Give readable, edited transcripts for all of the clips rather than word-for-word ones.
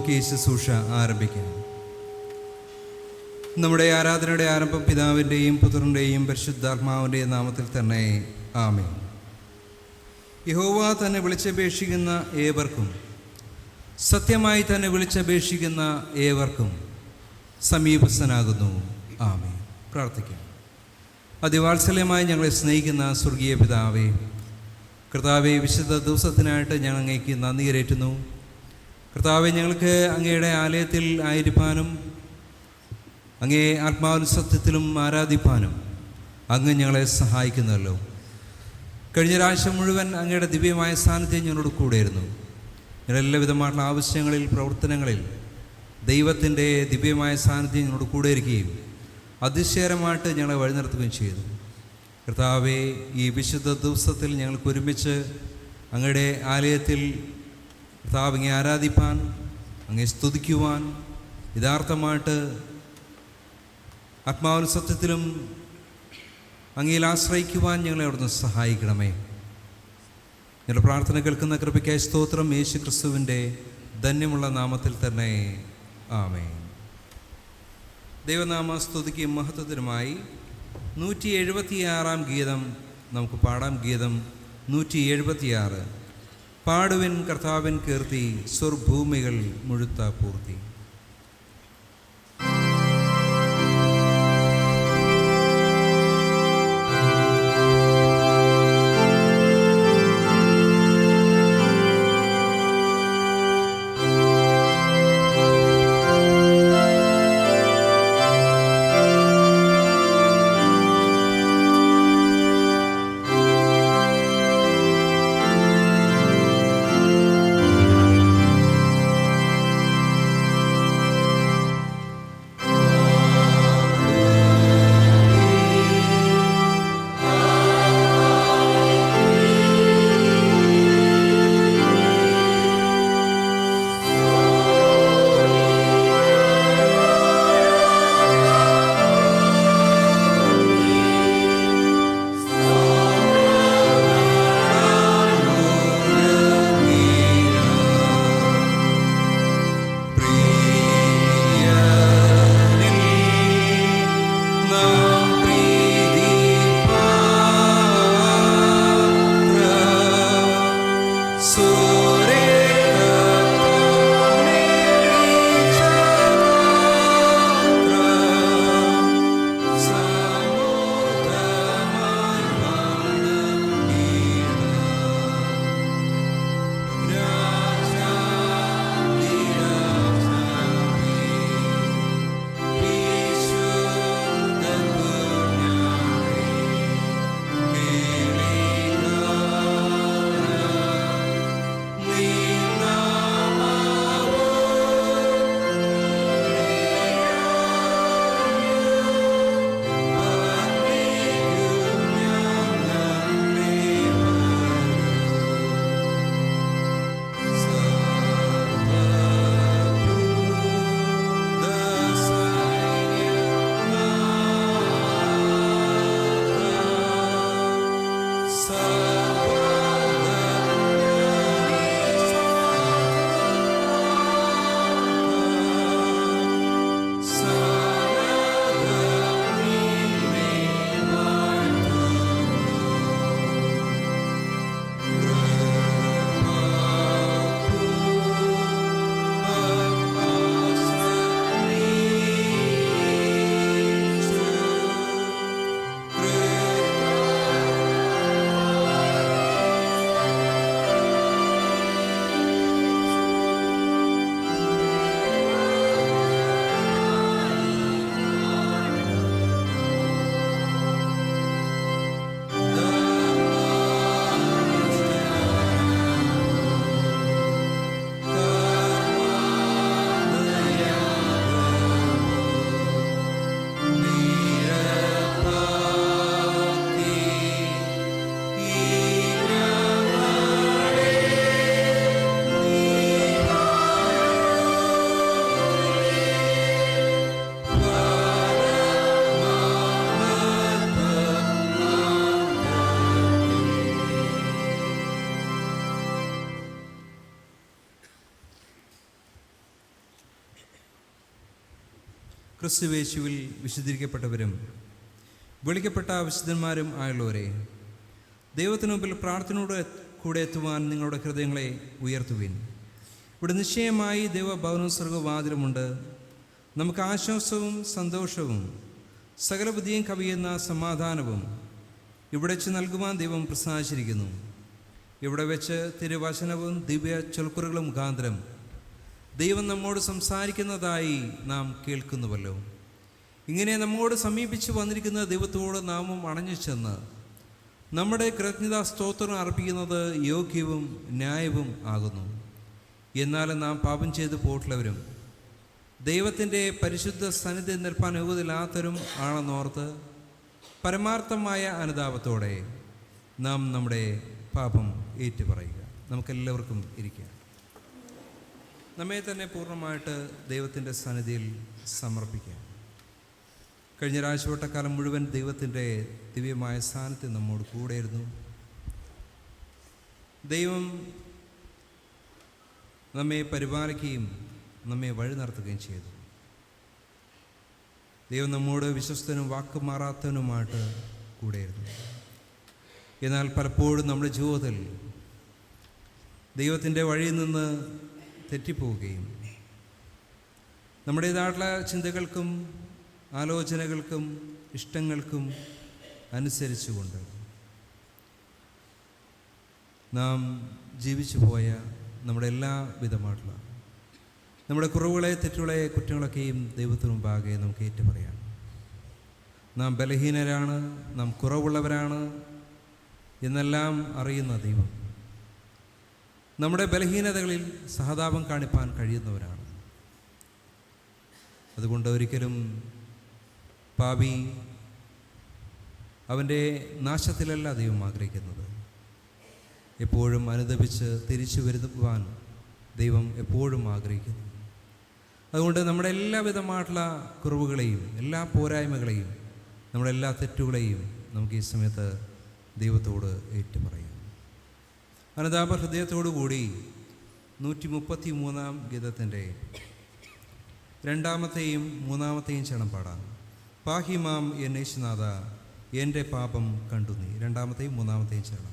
നമുക്ക് ഈ ശുശ്രൂഷ ആരംഭിക്കാം. നമ്മുടെ ആരാധനയുടെ ആരംഭം പിതാവിൻ്റെയും പുത്രൻ്റെയും പരിശുദ്ധാത്മാവിൻ്റെയും നാമത്തിൽ തന്നെ. ആമേൻ. യഹോവ തന്നെ വിളിച്ചപേക്ഷിക്കുന്ന ഏവർക്കും, സത്യമായി തന്നെ വിളിച്ചപേക്ഷിക്കുന്ന ഏവർക്കും സമീപസ്ഥനാകുന്നു. ആമേൻ. പ്രാർത്ഥിക്കാം. അതിവാത്സല്യമായി ഞങ്ങളെ സ്നേഹിക്കുന്ന സ്വർഗീയ പിതാവേ, കർത്താവെ, വിശുദ്ധ ദിവസത്തിനായിട്ട് ഞങ്ങൾ അങ്ങേക്ക് നന്ദി കരേറ്റുന്നു. കർത്താവെ, ഞങ്ങൾക്ക് അങ്ങയുടെ ആലയത്തിൽ ആയിരിക്കാനും അങ്ങേ ആത്മാവിലും സത്യത്തിലും ആരാധിപ്പാനും അങ്ങ് ഞങ്ങളെ സഹായിക്കുന്നല്ലോ. കഴിഞ്ഞ ഒരാഴ്ച മുഴുവൻ അങ്ങയുടെ ദിവ്യമായ സാന്നിധ്യം ഞങ്ങളോട് കൂടെയായിരുന്നു. ഞങ്ങളുടെ എല്ലാവിധമായിട്ടുള്ള ആവശ്യങ്ങളിൽ, പ്രവർത്തനങ്ങളിൽ ദൈവത്തിൻ്റെ ദിവ്യമായ സാന്നിധ്യം ഞങ്ങളോട് കൂടെ ഇരിക്കുകയും അതിശയകരമായിട്ട് ഞങ്ങളെ വഴി നടത്തുകയും ചെയ്തു. കർത്താവെ, ഈ വിശുദ്ധ ദിവസത്തിൽ ഞങ്ങൾക്ക് ഒരുമിച്ച് അങ്ങയുടെ ആലയത്തിൽ കർത്താവ് അങ്ങേ ആരാധിപ്പാൻ, അങ്ങേ സ്തുതിക്കുവാൻ, യഥാർത്ഥമായിട്ട് ആത്മാവിലും സത്യത്തിലും അങ്ങയിൽ ആശ്രയിക്കുവാൻ ഞങ്ങളെ അവിടുന്ന് സഹായിക്കണമേ. ഞങ്ങളുടെ പ്രാർത്ഥന കേൾക്കുന്ന കൃപയ്ക്കായി സ്തോത്രം. യേശു ക്രിസ്തുവിൻ്റെ ധന്യമുള്ള നാമത്തിൽ തന്നെ. ആമേൻ. ദൈവനാമ സ്തുതിക്കും മഹത്വത്തിനുമായി 176 ഗീതം നമുക്ക് പാടാം. ഗീതം 176. പാടുവിൻ കർത്താവിൻ കീർത്തി, സ്വർഭൂമികൾ മുഴുത്ത പൂർത്തി. ക്രിസ്തുവേശുവിൽ വിശുദ്ധീകരിക്കപ്പെട്ടവരും വിളിക്കപ്പെട്ട വിശുദ്ധന്മാരും ആയുള്ളവരെ, ദൈവത്തിനു മുമ്പിൽ പ്രാർത്ഥനയോടെ കൂടെ എത്തുവാൻ നിങ്ങളുടെ ഹൃദയങ്ങളെ ഉയർത്തുവിൻ. ഇവിടെ നിശ്ചയമായി ദൈവഭവനവും സ്വർഗവാതിലുമുണ്ട്. നമുക്ക് ആശ്വാസവും സന്തോഷവും സകല ബുദ്ധിയും കവിയുന്ന സമാധാനവും ഇവിടെ വെച്ച് നൽകുവാൻ ദൈവം പ്രസാദിച്ചിരിക്കുന്നു. ഇവിടെ വെച്ച് തിരുവചനവും ദിവ്യ ചൊൽക്കുറുകളും മുഖാന്തരം ദൈവം നമ്മോട് സംസാരിക്കുന്നതായി നാം കേൾക്കുന്നുവല്ലോ. ഇങ്ങനെ നമ്മോട് സമീപിച്ച് വന്നിരിക്കുന്ന ദൈവത്തോട് നാമും അണഞ്ഞു ചെന്ന് നമ്മുടെ കൃതജ്ഞതാ സ്തോത്രം അർപ്പിക്കുന്നത് യോഗ്യവും ന്യായവും ആകുന്നു. എന്നാലും നാം പാപം ചെയ്ത് പോയിട്ടുള്ളവരും ദൈവത്തിൻ്റെ പരിശുദ്ധ സന്നിധി നിൽപ്പാൻ യോഗ്യതയില്ലാത്തവരും ആണെന്നോർത്ത് പരമാർത്ഥമായ അനുതാപത്തോടെ നാം നമ്മുടെ പാപം ഏറ്റുപറയുക. നമുക്കെല്ലാവർക്കും ഇരിക്കാം. നമ്മെ തന്നെ പൂർണ്ണമായിട്ട് ദൈവത്തിൻ്റെ സന്നിധിയിൽ സമർപ്പിക്കാം. കഴിഞ്ഞ രാഴ്ചവട്ടക്കാലം മുഴുവൻ ദൈവത്തിൻ്റെ ദിവ്യമായ സ്ഥാനത്ത് നമ്മോട് കൂടെയിരുന്നു. ദൈവം നമ്മെ പരിപാലിക്കുകയും നമ്മെ വഴി നടത്തുകയും ചെയ്തു. ദൈവം നമ്മോട് വിശ്വസ്തനും വാക്കുമാറാത്തവനുമായിട്ട് കൂടെയിരുന്നു. എന്നാൽ പലപ്പോഴും നമ്മുടെ ജീവിതത്തിൽ ദൈവത്തിൻ്റെ വഴിയിൽ നിന്ന് തെറ്റിപ്പോവുകയും നമ്മുടേതായിട്ടുള്ള ചിന്തകൾക്കും ആലോചനകൾക്കും ഇഷ്ടങ്ങൾക്കും അനുസരിച്ചുകൊണ്ട് നാം ജീവിച്ചു പോയ നമ്മുടെ എല്ലാ വിധമായിട്ടുള്ള നമ്മുടെ കുറവുകളെ, തെറ്റുകളെ, കുറ്റങ്ങളൊക്കെയും ദൈവത്തിന് മുമ്പാകെ നമുക്ക് ഏറ്റുപറയാം. നാം ബലഹീനരാണ്, നാം കുറവുള്ളവരാണ് എന്നെല്ലാം അറിയുന്ന ദൈവം നമ്മുടെ ബലഹീനതകളിൽ സഹതാപം കാണിപ്പാൻ കഴിയുന്നവരാണ്. അതുകൊണ്ട് ഒരിക്കലും പാപി അവൻ്റെ നാശത്തിലല്ല ദൈവം ആഗ്രഹിക്കുന്നത്. എപ്പോഴും അനുദപിച്ച് തിരിച്ചു വരുവാൻ ദൈവം എപ്പോഴും ആഗ്രഹിക്കുന്നു. അതുകൊണ്ട് നമ്മുടെ എല്ലാവിധമായിട്ടുള്ള കുറവുകളെയും എല്ലാ പോരായ്മകളെയും നമ്മുടെ എല്ലാ തെറ്റുകളെയും നമുക്ക് ഈ സമയത്ത് ദൈവത്തോട് ഏറ്റുപറയാം. അനുതാപ ഹൃദയത്തോടു കൂടി 133 ഗീതത്തിൻ്റെ 2-ാമത്തെയും 3-ാമത്തെയും ചരണം പാടാം. പാഹിമാം എന്നേശുനാഥ എൻ്റെ പാപം കണ്ടു നീ. 2-ാമത്തെയും 3-ാമത്തെയും ചരണം.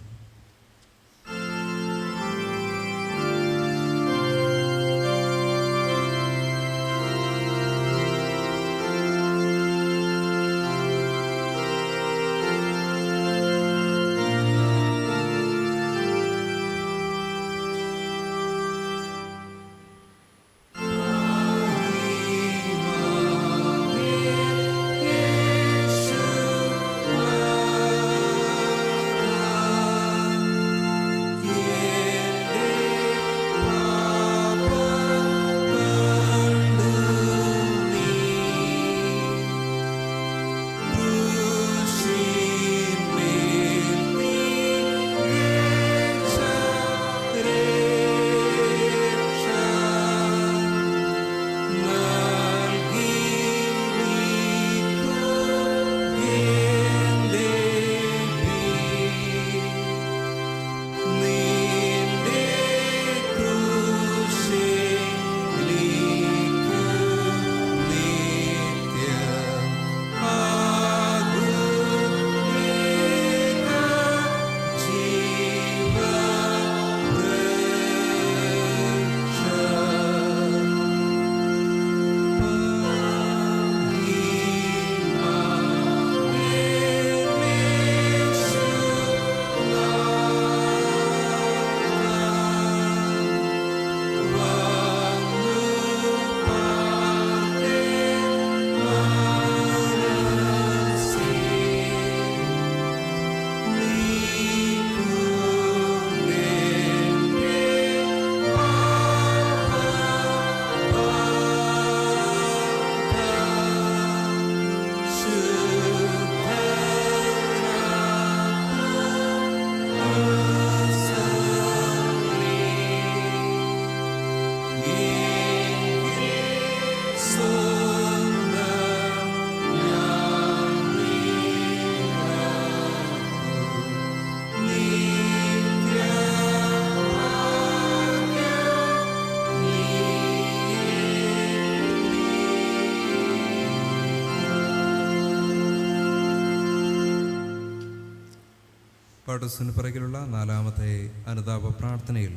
പാട്ടസിന് പിറകിലുള്ള 4ാമത്തെ അനുതാപ പ്രാർത്ഥനയിൽ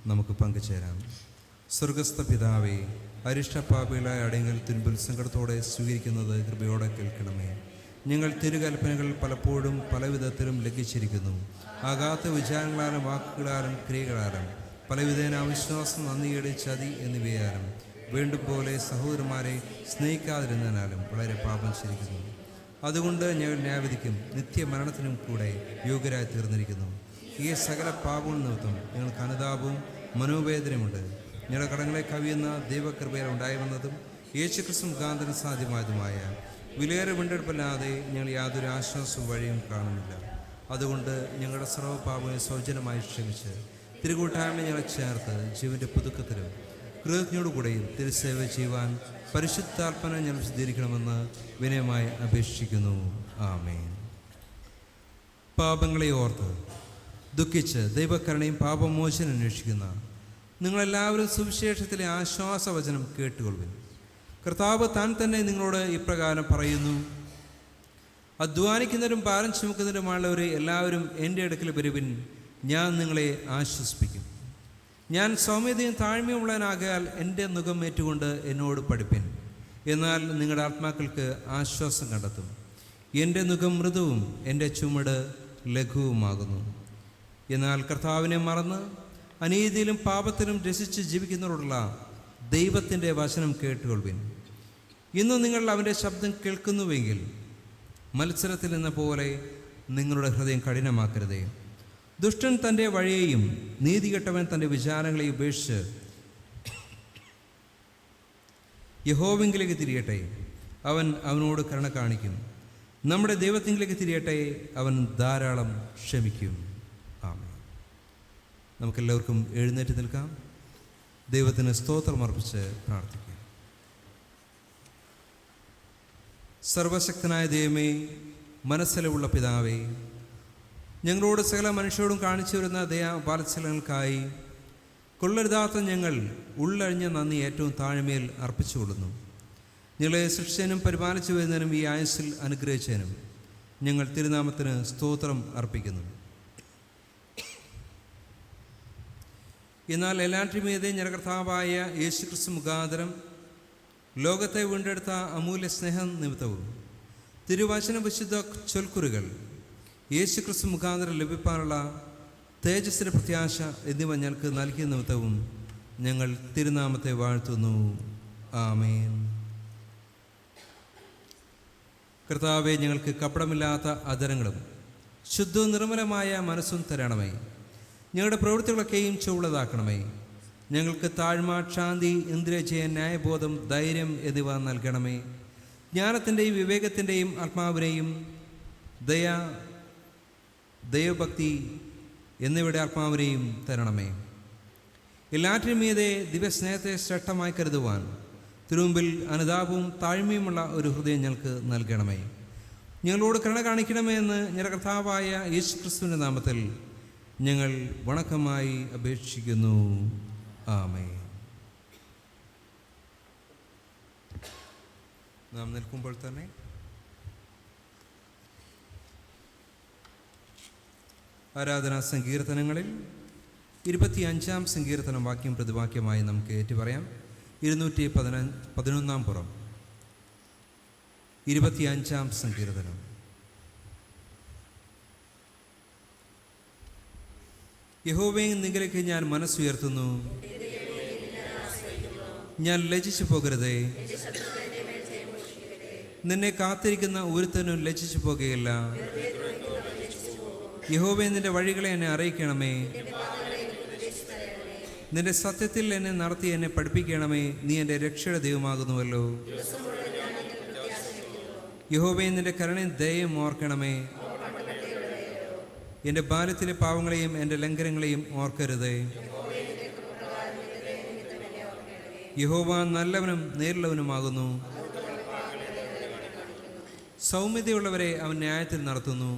നമുക്ക് പങ്കുചേരാം. സ്വർഗസ്ഥ പിതാവേ, അരിഷ്ടപാപികളായ അടയങ്ങൾ തിരുമ്പിൽ സങ്കടത്തോടെ സ്വീകരിക്കുന്നത് കൃപയോടെ കേൾക്കണമേ. ഞങ്ങൾ തിരുകൽപ്പനകൾ പലപ്പോഴും പലവിധത്തിലും ലംഘിച്ചിരിക്കുന്നു. ആകാത്ത വിചാരങ്ങളാലും വാക്കുകളാലും ക്രിയകളാലും പലവിധേന അവിശ്വാസം, നന്ദിയുടെ ചതി എന്നിവയാലും വീണ്ടും പോലെ സഹോദരന്മാരെ സ്നേഹിക്കാതിരുന്നതിനാലും വളരെ പാപം ചെയ്തിരിക്കുന്നു. അതുകൊണ്ട് ഞങ്ങൾ ന്യായവിധിക്കും നിത്യമരണത്തിനും കൂടെ യോഗ്യരായി തീർന്നിരിക്കുന്നു. ഈ സകല പാപവും നിമിത്തം ഞങ്ങൾക്ക് അനുതാപവും മനോവേദനയുമുണ്ട്. ഞങ്ങളുടെ കടങ്ങളെ കവിയുന്ന ദൈവകൃപയിൽ ഉണ്ടായി വന്നതും യേശുക്രിസ്തു മുഖാന്തരം സാധ്യമായതുമായ വിലയേറെ വീണ്ടെടുപ്പല്ലാതെ ഞങ്ങൾ യാതൊരു ആശ്വാസവും വഴിയും കാണുന്നില്ല. അതുകൊണ്ട് ഞങ്ങളുടെ സർവ്വപാപങ്ങളെ സൗജന്യമായി ക്ഷമിച്ച് തിരുകൂട്ടായ്മ ഞങ്ങളെ ചേർത്ത് ജീവൻ്റെ പുതുക്കത്തിലും കൃതജ്ഞയോടുകൂടെയും തിരുസേവ ചെയ്യുവാൻ പരിശുദ്ധാത്മനെ ഞങ്ങൾ വിശദീകരിക്കണമെന്ന് വിനയമായി അപേക്ഷിക്കുന്നു. ആമേൻ. പാപങ്ങളെ ഓർത്ത് ദുഃഖിച്ച് ദൈവകരുണയും പാപമോചനം അന്വേഷിക്കുന്ന നിങ്ങളെല്ലാവരും സുവിശേഷത്തിലെ ആശ്വാസവചനം കേട്ടുകൊള്ളുവിൻ. കർത്താവ് താൻ തന്നെ നിങ്ങളോട് ഇപ്രകാരം പറയുന്നു: അധ്വാനിക്കുന്നവരും ഭാരം ചുമക്കുന്നവരുമായുള്ളവരെ എല്ലാവരും എൻ്റെ അടുക്കൽ വരുവിൻ, ഞാൻ നിങ്ങളെ ആശ്വസിപ്പിക്കും. ഞാൻ സൗമ്യതയും താഴ്മയുമുള്ളവനാകയാൽ എൻ്റെ നുകം ഏറ്റുകൊണ്ട് എന്നോട് പഠിപ്പിൻ, എന്നാൽ നിങ്ങളുടെ ആത്മാക്കൾക്ക് ആശ്വാസം കണ്ടെത്തും. എൻ്റെ നുകം മൃദുവും എൻ്റെ ചുമട് ലഘുവുമാകുന്നു. എന്നാൽ കർത്താവിനെ മറന്ന് അനീതിയിലും പാപത്തിലും രസിച്ച് ജീവിക്കുന്നവരോടുള്ള ദൈവത്തിൻ്റെ വചനം കേട്ടുകൊള്ളുവിൻ. ഇന്ന് നിങ്ങൾ അവൻ്റെ ശബ്ദം കേൾക്കുന്നുവെങ്കിൽ മത്സരത്തിൽ എന്ന പോലെ നിങ്ങളുടെ ഹൃദയം കഠിനമാക്കരുതേ. ദുഷ്ടൻ തൻ്റെ വഴിയെയും നീതികെട്ടവൻ തൻ്റെ വിചാരങ്ങളെയും ഉപേക്ഷിച്ച് യഹോവെങ്കിലേക്ക് തിരിയട്ടെ, അവൻ അവനോട് കരുണ കാണിക്കും. നമ്മുടെ ദൈവത്തിങ്കിലേക്ക് തിരിയട്ടെ, അവൻ ധാരാളം ക്ഷമിക്കും. ആമേൻ. നമുക്കെല്ലാവർക്കും എഴുന്നേറ്റ് നിൽക്കാം. ദൈവത്തിന് സ്തോത്രമർപ്പിച്ച് പ്രാർത്ഥിക്കാം. സർവശക്തനായ ദൈവമേ, മനസ്സിലുള്ള പിതാവേ, ഞങ്ങളോട് സകല മനുഷ്യരോടും കാണിച്ചു വരുന്ന ദയാ വാത്സല്യങ്ങൾക്കായി കൊള്ളരുതാത്ത ഞങ്ങൾ ഉള്ളഴിഞ്ഞ നന്ദി ഏറ്റവും താഴ്മയിൽ അർപ്പിച്ചുകൊള്ളുന്നു. ഞങ്ങളെ സൃഷ്ടിച്ചതിനും പരിപാലിച്ചു വരുന്നതിനും ഈ ആയുസ്സിൽ അനുഗ്രഹിച്ചതിനും ഞങ്ങൾ തിരുനാമത്തിന് സ്തോത്രം അർപ്പിക്കുന്നു. എന്നാൽ എല്ലാറ്റിനും മീതെ ഞങ്ങളുടെ കർത്താവായ യേശുക്രിസ്തു മുഖാന്തരം ലോകത്തെ വീണ്ടെടുത്ത അമൂല്യ സ്നേഹം നിമിത്തവും തിരുവചന വിശുദ്ധ ചൊൽക്കുറികൾ യേശുക്രിസ്തു മുഖാന്തരം ലഭിക്കാനുള്ള തേജസ്സിൻ്റെ പ്രത്യാശ എന്നിവ ഞങ്ങൾക്ക് നൽകിയ നിമിത്തവും ഞങ്ങൾ തിരുനാമത്തെ വാഴ്ത്തുന്നു. ആമേൻ. കർത്താവെ, ഞങ്ങൾക്ക് കപടമില്ലാത്ത അധരങ്ങളും ശുദ്ധവും നിർമ്മലമായ മനസ്സും തരണമേ. ഞങ്ങളുടെ പ്രവൃത്തികളൊക്കെയും ചുവളതാക്കണമേ. ഞങ്ങൾക്ക് താഴ്മ, ശാന്തി, ഇന്ദ്രിയജയം, ന്യായബോധം, ധൈര്യം എന്നിവ നൽകണമേ. ജ്ഞാനത്തിൻ്റെയും വിവേകത്തിൻ്റെയും ആത്മാവിനെയും ദൈവഭക്തി എന്നിവയുടെ ആത്മാവിനെയും തരണമേ. എല്ലാറ്റിനും മീതെ ദിവ്യസ്നേഹത്തെ ശ്രേഷ്ഠമായി കരുതുവാൻ തിരുമുമ്പിൽ അനുതാപവും താഴ്മയുമുള്ള ഒരു ഹൃദയം ഞങ്ങൾക്ക് നൽകണമേ. ഞങ്ങളോട് കരുണ കാണിക്കണമേ എന്ന് ഞങ്ങളുടെ കർത്താവായ യേശുക്രിസ്തുവിൻ്റെ നാമത്തിൽ ഞങ്ങൾ വണക്കമായി അപേക്ഷിക്കുന്നു. ആമേൻ. നാം നിൽക്കുമ്പോൾ തന്നെ ആരാധനാ സങ്കീർത്തനങ്ങളിൽ 25-ാം സങ്കീർത്തനം വാക്യം പ്രതിവാക്യമായി നമുക്ക് ഏറ്റുപറയാം. 211 പുറം 25-ാം സങ്കീർത്തനം. യഹോവേ, നിങ്കലേക്ക് ഞാൻ മനസ്സുയർത്തുന്നു. ഞാൻ ലജ്ജിച്ചു പോകരുതേ. നിന്നെ കാത്തിരിക്കുന്ന ഒരുത്തനും ലജ്ജിച്ചു പോകുകയില്ല. യഹോവേ, നിന്റെ വഴികളെ എന്നെ അറിയിക്കണമേ. നിന്റെ സത്യത്തിൽ എന്നെ നടത്തി എന്നെ പഠിപ്പിക്കണമേ. നീ എൻ്റെ രക്ഷയുടെ ദൈവമാകുന്നുവല്ലോ. യഹോവേ, നിന്റെ കരുണയും ദയയും ഓർക്കണമേ. എൻ്റെ ബാല്യത്തിലെ പാവങ്ങളെയും എൻ്റെ ലംഘനങ്ങളെയും ഓർക്കരുതേ. യഹോവ നല്ലവനും നേരുള്ളവനുമാകുന്നു. സൗമ്യതയുള്ളവരെ അവൻ ന്യായത്തിൽ നടത്തുന്നു.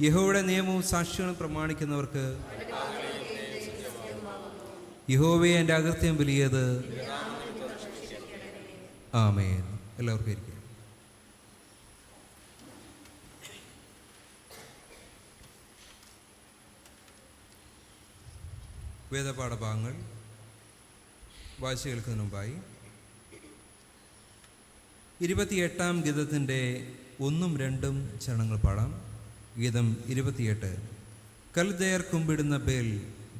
യഹോവയുടെ നിയമവും സാക്ഷ്യങ്ങളും പ്രമാണിക്കുന്നവർക്ക് യഹോവയെ എൻ്റെ അകൃത്യം വലിയത്. ആമേൻ. എല്ലാവർക്കും ഇരിക്കും. വേദപാഠഭാഗങ്ങൾ വായിച്ചു കേൾക്കുന്നതിന് മുമ്പായി 28-ാം ഗീതത്തിൻ്റെ 1-2 ചരണങ്ങൾ പാടാം. ഗീതം 28. കൽദയർ കുമ്പിടുന്ന ബേൽ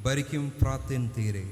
ഭരിക്കും പ്രാത്തിൻ തീരെ.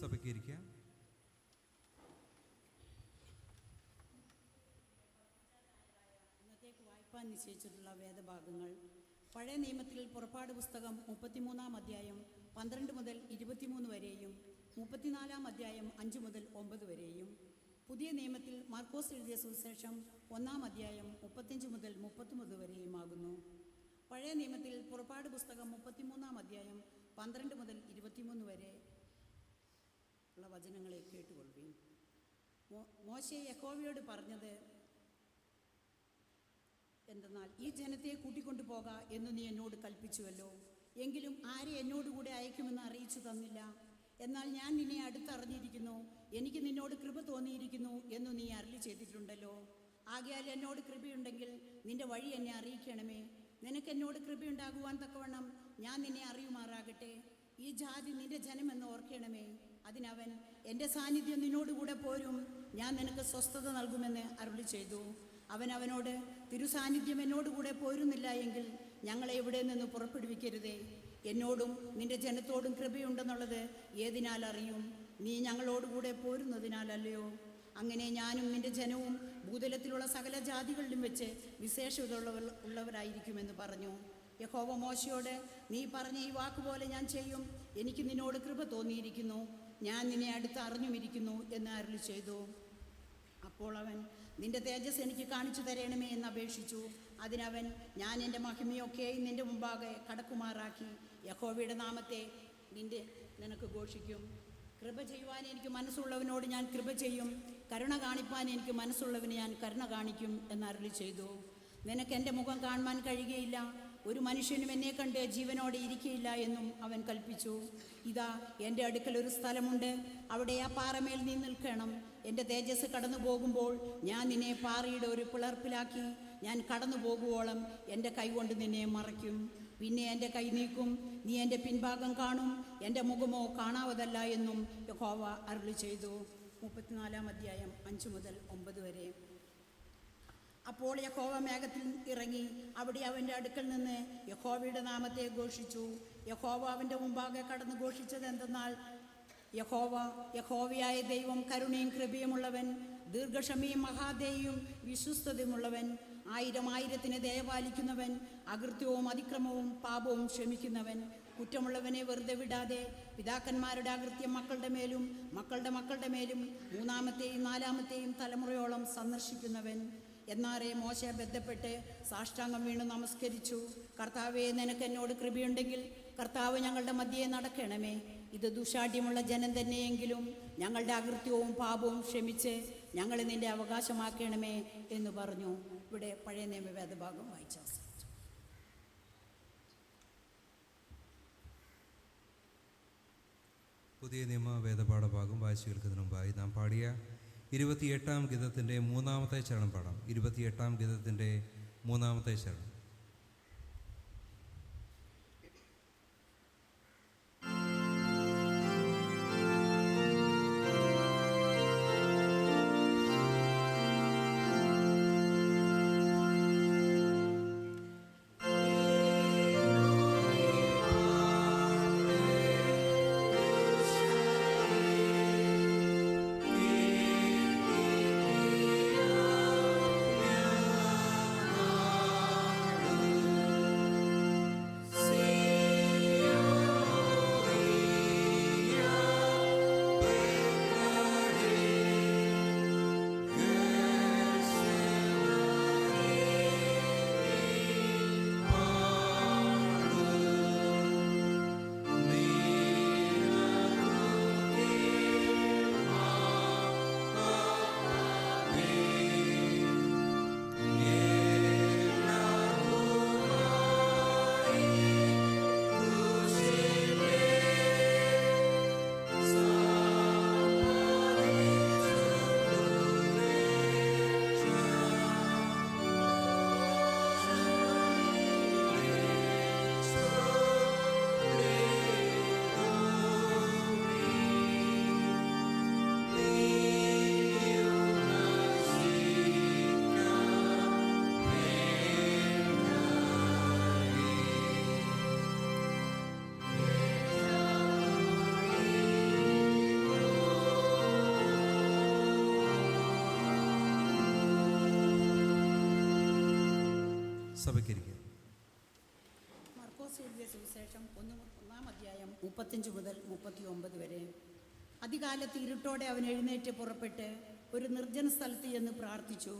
സഭയ്ക്ക് ഇരിക്കാം. ഇന്നത്തേക്ക് വായിപ്പാൻ നിശ്ചയിച്ചിട്ടുള്ള വേദഭാഗങ്ങൾ പഴയ നിയമത്തിൽ പുറപ്പാട് പുസ്തകം 33-ാം അധ്യായം 12 മുതൽ 23 വരെയും 34-ാം അധ്യായം 5 മുതൽ 9 വരെയും, പുതിയ നിയമത്തിൽ മാർക്കോസ് എഴുതിയ സുവിശേഷം 1-ാം അധ്യായം 35 മുതൽ 30 വരെയുമാകുന്നു. പഴയ നിയമത്തിൽ പുറപ്പാട് പുസ്തകം 33-ാം അധ്യായം 12 മുതൽ 23 വരെ ഉള്ള വചനങ്ങളെ കേട്ടുകൊള്ളുകയും. മോശെ യഹോവയോട് പറഞ്ഞത് എന്തെന്നാൽ, ഈ ജനത്തെ കൂട്ടിക്കൊണ്ടു പോക എന്ന് നീ എന്നോട് കൽപ്പിച്ചുവല്ലോ. എങ്കിലും ആരെ എന്നോടുകൂടെ അയക്കുമെന്ന് അറിയിച്ചു തന്നില്ല. എന്നാൽ ഞാൻ നിന്നെ അടുത്തറിഞ്ഞിരിക്കുന്നു, എനിക്ക് നിന്നോട് കൃപ തോന്നിയിരിക്കുന്നു എന്ന് നീ അരുളി ചെയ്തിട്ടുണ്ടല്ലോ. ആകയാൽ എന്നോട് കൃപയുണ്ടെങ്കിൽ നിന്റെ വഴി എന്നെ അറിയിക്കണമേ. നിനക്ക് എന്നോട് കൃപയുണ്ടാകുവാൻ തക്കവണ്ണം ഞാൻ നിന്നെ അറിയുമാറാകട്ടെ. ഈ ജാതി നിന്റെ ജനമെന്ന് ഓർക്കണമേ. അതിനവൻ, എൻ്റെ സാന്നിധ്യം നിന്നോടുകൂടെ പോരും, ഞാൻ നിനക്ക് സ്വസ്ഥത നൽകുമെന്ന് അരുളി ചെയ്തു. അവനോട്, തിരുസാന്നിധ്യം എന്നോടുകൂടെ പോരുന്നില്ല എങ്കിൽ ഞങ്ങളെ ഇവിടെ നിന്ന് പുറപ്പെടുവിക്കരുതേ. എന്നോടും നിന്റെ ജനത്തോടും കൃപയുണ്ടെന്നുള്ളത് ഏതിനാൽ അറിയും? നീ ഞങ്ങളോടുകൂടെ പോരുന്നതിനാലല്ലയോ? അങ്ങനെ ഞാനും നിന്റെ ജനവും ഭൂതലത്തിലുള്ള സകല ജാതികളിലും വെച്ച് വിശേഷതയുള്ളവരായിരിക്കുമെന്ന് പറഞ്ഞു. യഹോവ മോശയോട്, നീ പറഞ്ഞ ഈ വാക്കുപോലെ ഞാൻ ചെയ്യും, എനിക്ക് നിന്നോട് കൃപ തോന്നിയിരിക്കുന്നു, ഞാൻ നിന്നെ അടുത്ത് അറിഞ്ഞുമിരിക്കുന്നു എന്ന് അരുളി ചെയ്തു. അപ്പോൾ അവൻ, നിന്റെ തേജസ് എനിക്ക് കാണിച്ചു തരണമേ എന്ന് അപേക്ഷിച്ചു. അതിനവൻ, ഞാൻ എൻ്റെ മഹിമയൊക്കെയും നിന്റെ മുമ്പാകെ കടക്കുമാറാക്കി യഹോവയുടെ നാമത്തെ നിനക്ക് ഘോഷിക്കും. കൃപ ചെയ്യുവാൻ എനിക്ക് മനസ്സുള്ളവനോട് ഞാൻ കൃപ ചെയ്യും, കരുണ കാണിപ്പാൻ എനിക്ക് മനസ്സുള്ളവന് ഞാൻ കരുണ കാണിക്കും എന്ന് അരുളി ചെയ്തു. നിനക്ക് എൻ്റെ മുഖം കാണുവാൻ കഴിയുകയില്ല, ഒരു മനുഷ്യനും എന്നെ കണ്ട് ജീവനോടെ ഇരിക്കയില്ല എന്നും അവൻ കൽപ്പിച്ചു. ഇതാ, എൻ്റെ അടുക്കൽ ഒരു സ്ഥലമുണ്ട്, അവിടെ ആ പാറമേൽ നീ നിൽക്കണം. എൻ്റെ തേജസ് കടന്നു പോകുമ്പോൾ ഞാൻ നിന്നെ പാറയുടെ ഒരു പിളർപ്പിലാക്കി ഞാൻ കടന്നു പോകുവോളം എൻ്റെ കൈകൊണ്ട് നിന്നെ മറയ്ക്കും. പിന്നെ എൻ്റെ കൈ നീക്കും, നീ എൻ്റെ പിൻഭാഗം കാണും, എൻ്റെ മുഖമോ കാണാവതല്ല എന്നും യഹോവ അരുളി ചെയ്തു. 34-ാം അധ്യായം 5 മുതൽ 9 വരെ. അപ്പോൾ യഹോവ മേഘത്തിൽ ഇറങ്ങി അവിടെ അവൻ്റെ അടുക്കൽ നിന്ന് യഹോവയുടെ നാമത്തെ ഘോഷിച്ചു. യഹോവ അവൻ്റെ മുമ്പാകെ കടന്നു ഘോഷിച്ചത് എന്തെന്നാൽ, യഹോവയായ ദൈവം കരുണയും കൃപയുമുള്ളവൻ, ദീർഘക്ഷമയും മഹാദയയും വിശ്വസ്തതയുമുള്ളവൻ, 1000 ദയപാലിക്കുന്നവൻ, അകൃത്യവും അതിക്രമവും പാപവും ക്ഷമിക്കുന്നവൻ, കുറ്റമുള്ളവനെ വെറുതെ വിടാതെ പിതാക്കന്മാരുടെ അകൃത്യം മക്കളുടെ മേലും മക്കളുടെ മക്കളുടെ മേലും 3-ാമത്തെയും 4-ാമത്തെയും തലമുറയോളം സന്ദർശിക്കുന്നവൻ. എന്നാറെ മോശെ ബന്ധപ്പെട്ട് സാഷ്ടാംഗം വീണ് നമസ്കരിച്ചു. കർത്താവേ, നിനക്ക് എന്നോട് കൃപയുണ്ടെങ്കിൽ കർത്താവ് ഞങ്ങളുടെ മധ്യേ നടക്കണമേ. ഇത് ദുശാഠ്യമുള്ള ജനം തന്നെയെങ്കിലും ഞങ്ങളുടെ അകൃത്യവും പാപവും ക്ഷമിച്ച് ഞങ്ങളെ നിന്റെ അവകാശമാക്കണമേ എന്ന് പറഞ്ഞു. ഇവിടെ പഴയ നിയമ വേദഭാഗം വായിച്ച പുതിയ നിയമ വേദപാഠഭാഗം വായിച്ചു കേൾക്കുന്നതിന് മുമ്പായി നാം പാടിയ 28-ാം ഗീതത്തിൻ്റെ 3-ാമത്തെ ചരണം പാടാം. 28-ാം ഗീതത്തിൻ്റെ 3-ാമത്തെ ചരണം. സഭയ്ക്കിരിക്കുക. മർക്കോസ് എഴുതിയ സുവിശേഷം 1-ാം അധ്യായം 35 മുതൽ 39 വരെ. അതികാലത്ത് ഇരുട്ടോടെ അവൻ എഴുന്നേറ്റ് പുറപ്പെട്ട് ഒരു നിർജ്ജന സ്ഥലത്ത് ചെന്ന് പ്രാർത്ഥിച്ചു.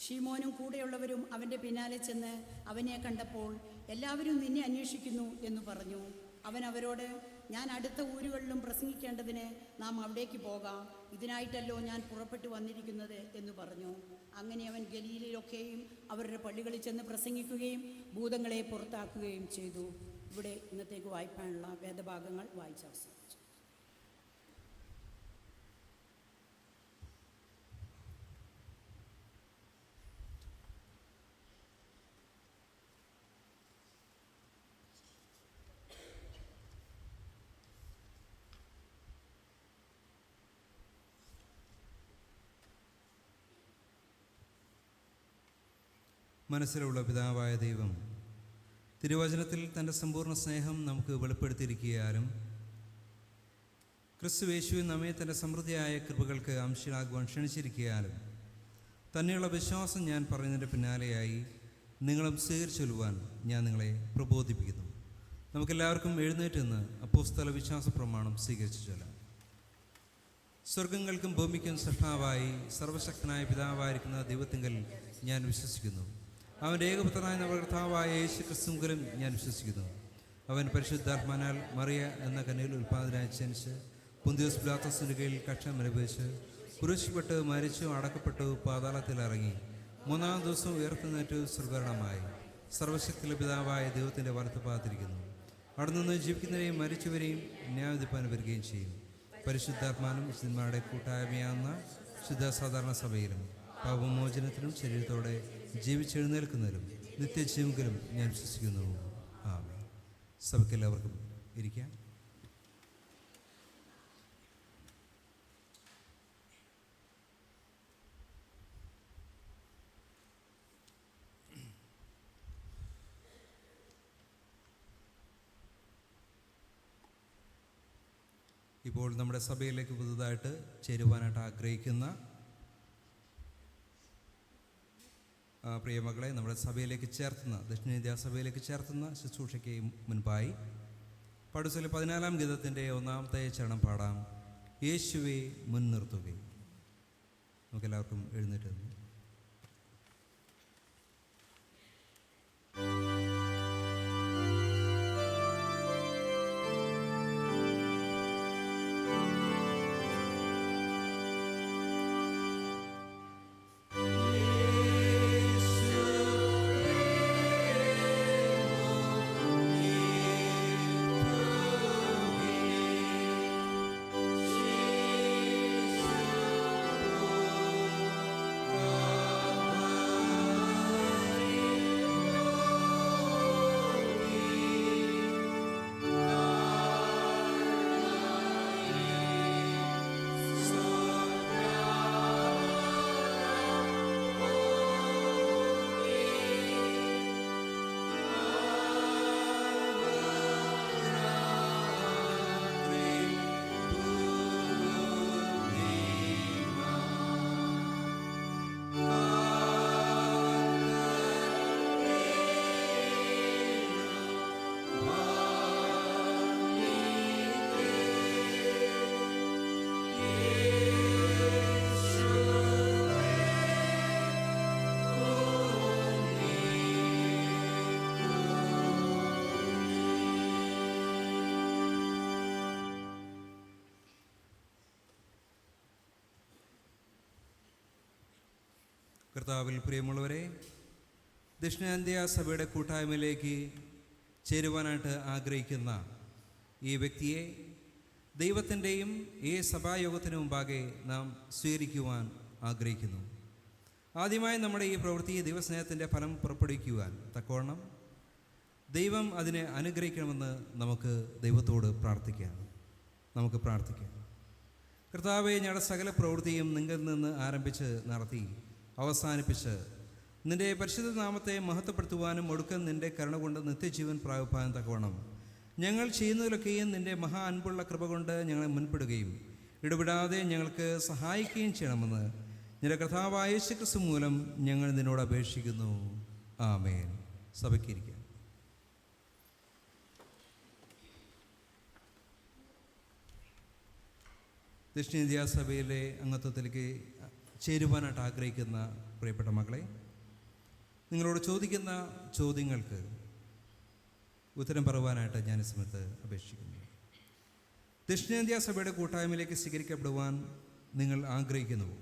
ശീമോനും കൂടെയുള്ളവരും അവൻ്റെ പിന്നാലെ ചെന്ന് അവനെ കണ്ടപ്പോൾ, എല്ലാവരും നിന്നെ അന്വേഷിക്കുന്നു എന്ന് പറഞ്ഞു. അവൻ അവരോട്, ഞാൻ അടുത്ത ഊരുകളിലും പ്രസംഗിക്കേണ്ടതിന് നാം അവിടേക്ക് പോകാം, ഇതിനായിട്ടല്ലോ ഞാൻ പുറപ്പെട്ടു വന്നിരിക്കുന്നത് എന്ന് പറഞ്ഞു. അങ്ങനെ അവൻ ഗലീലയിലൊക്കെയും അവരുടെ പള്ളികളിൽ ചെന്ന് പ്രസംഗിക്കുകയും ഭൂതങ്ങളെ പുറത്താക്കുകയും ചെയ്തു. ഇവിടെ ഇന്നത്തേക്ക് വായിക്കാനുള്ള വേദഭാഗങ്ങൾ വായിച്ച അവസാനിച്ചു. മനസ്സിലുള്ള പിതാവായ ദൈവം തിരുവചനത്തിൽ തൻ്റെ സമ്പൂർണ്ണ സ്നേഹം നമുക്ക് വെളിപ്പെടുത്തിയിരിക്കുകയാലും ക്രിസ്തുയേശുവിൽ നമ്മെ തൻ്റെ സമൃദ്ധിയായ കൃപകൾക്ക് അംശമാകുവാൻ ക്ഷണിച്ചിരിക്കുകയാലും തന്നെയുള്ള വിശ്വാസം ഞാൻ പറയുന്നതിൻ്റെ പിന്നാലെയായി നിങ്ങളും സ്വീകരിച്ചൊല്ലുവാൻ ഞാൻ നിങ്ങളെ പ്രബോധിപ്പിക്കുന്നു. നമുക്കെല്ലാവർക്കും എഴുന്നേറ്റെന്ന് അപ്പോസ്തല വിശ്വാസ പ്രമാണം സ്വീകരിച്ചു ചൊല്ലാം. സ്വർഗങ്ങൾക്കും ഭൂമിക്കും സൃഷ്ടാവായി സർവശക്തനായ പിതാവായിരിക്കുന്ന ദൈവത്തിങ്കൽ ഞാൻ വിശ്വസിക്കുന്നു. അവൻ്റെ ഏകപുത്രനായ നമ്മുടെ കർത്താവായ യേശു ക്രിസ്തുവിലും ഞാൻ വിശ്വസിക്കുന്നു. അവൻ പരിശുദ്ധാത്മാനാൽ മറിയ എന്ന കന്യകയിൽ ഉൽപ്പാദനായി ജനിച്ച് പുന്തിയോസ് പിലാത്തോസിൻ്റെ കീഴിൽ കഷ്ടം അനുഭവിച്ച് കുരിശിൽപ്പെട്ട് മരിച്ചു അടക്കപ്പെട്ടു പാതാളത്തിൽ ഇറങ്ങി 3-ാം ദിവസം ഉയർത്തുന്നേറ്റു സ്വർഗാരോഹണമായി സർവശക്തിയുള്ള പിതാവായ ദൈവത്തിൻ്റെ വലത്തുഭാഗത്തിരിക്കുന്നു. അവിടെ നിന്ന് ജീവിക്കുന്നവരെയും മരിച്ചവരെയും ന്യായവിധിപ്പാൻ വരികയും ചെയ്യും. പരിശുദ്ധാത്മാനും വിശുദ്ധന്മാരുടെ കൂട്ടായ്മയാവുന്ന ശുദ്ധ സാധാരണ സഭയിലും പാപമോചനത്തിനും ശരീരത്തോടെ ജീവിച്ചെഴുന്നേൽക്കുന്നതിലും നിത്യജീവങ്കിലും ഞാൻ വിശ്വസിക്കുന്നു. ആമേൻ. സഭയ്ക്കെല്ലാവർക്കും ഇരിക്കാം. ഇപ്പോൾ നമ്മുടെ സഭയിലേക്ക് പുതുതായിട്ട് ചേരുവാനായിട്ട് ആഗ്രഹിക്കുന്ന പ്രിയമക്കളെ നമ്മുടെ സഭയിലേക്ക് ചേർത്തുന്ന, ദക്ഷിണേന്ത്യാ സഭയിലേക്ക് ചേർത്തുന്ന ശുശ്രൂഷയ്ക്ക് മുൻപായി പടുസൽ 14-ാം ഗീതത്തിൻ്റെ 1-ാമത്തെ ചരണം പാടാം. യേശുവെ മുൻനിർത്തുകയും. നമുക്കെല്ലാവർക്കും എഴുന്നേറ്റ് നിന്ന് കർത്താവിൽ പ്രിയമുള്ളവരെ, ദക്ഷിണേന്ത്യാ സഭയുടെ കൂട്ടായ്മയിലേക്ക് ചേരുവാനായിട്ട് ആഗ്രഹിക്കുന്ന ഈ വ്യക്തിയെ ദൈവത്തിൻ്റെയും ഈ സഭായോഗത്തിനു മുമ്പാകെ നാം സ്വീകരിക്കുവാൻ ആഗ്രഹിക്കുന്നു. ആദ്യമായി നമ്മുടെ ഈ പ്രവൃത്തി ദൈവസ്നേഹത്തിൻ്റെ ഫലം പുറപ്പെടുവിക്കുവാൻ തക്കവണ്ണം ദൈവം അതിനെ അനുഗ്രഹിക്കണമെന്ന് നമുക്ക് ദൈവത്തോട് പ്രാർത്ഥിക്കാം. കർത്താവെ, ഞങ്ങളുടെ സകല പ്രവൃത്തിയും നിങ്ങളിൽ നിന്ന് ആരംഭിച്ച് നടത്തി അവസാനിപ്പിച്ച് നിൻ്റെ പരിശുദ്ധ നാമത്തെ മഹത്വപ്പെടുത്തുവാനും ഒടുക്കം നിൻ്റെ കരുണ കൊണ്ട് നിത്യജീവൻ പ്രാപിപ്പാനും തക്കവണ്ണം ഞങ്ങൾ ചെയ്യുന്നതിലൊക്കെയും നിൻ്റെ മഹാ അൻപുള്ള കൃപ കൊണ്ട് ഞങ്ങളെ മുൻപിടുകയും ഇടപെടാതെ ഞങ്ങൾക്ക് സഹായിക്കുകയും ചെയ്യണമെന്ന് നിന്റെ കർത്താവായ യേശുക്രിസ്തു മൂലം ഞങ്ങൾ നിന്നോട് അപേക്ഷിക്കുന്നു. ആമേൻ. സഭയ്ക്കിരിക്കാം. ദക്ഷിണേന്ത്യാ സഭയിലെ അംഗത്വത്തിലേക്ക് ചേരുവാനായിട്ട് ആഗ്രഹിക്കുന്ന പ്രിയപ്പെട്ട മക്കളെ, നിങ്ങളോട് ചോദിക്കുന്ന ചോദ്യങ്ങൾക്ക് ഉത്തരം പറയുവാനായിട്ട് ഞാൻ ഈ സമയത്ത് അപേക്ഷിക്കുന്നു. ദക്ഷിണേന്ത്യാ സഭയുടെ കൂട്ടായ്മയിലേക്ക് സ്വീകരിക്കപ്പെടുവാൻ നിങ്ങൾ ആഗ്രഹിക്കുന്നുവോ?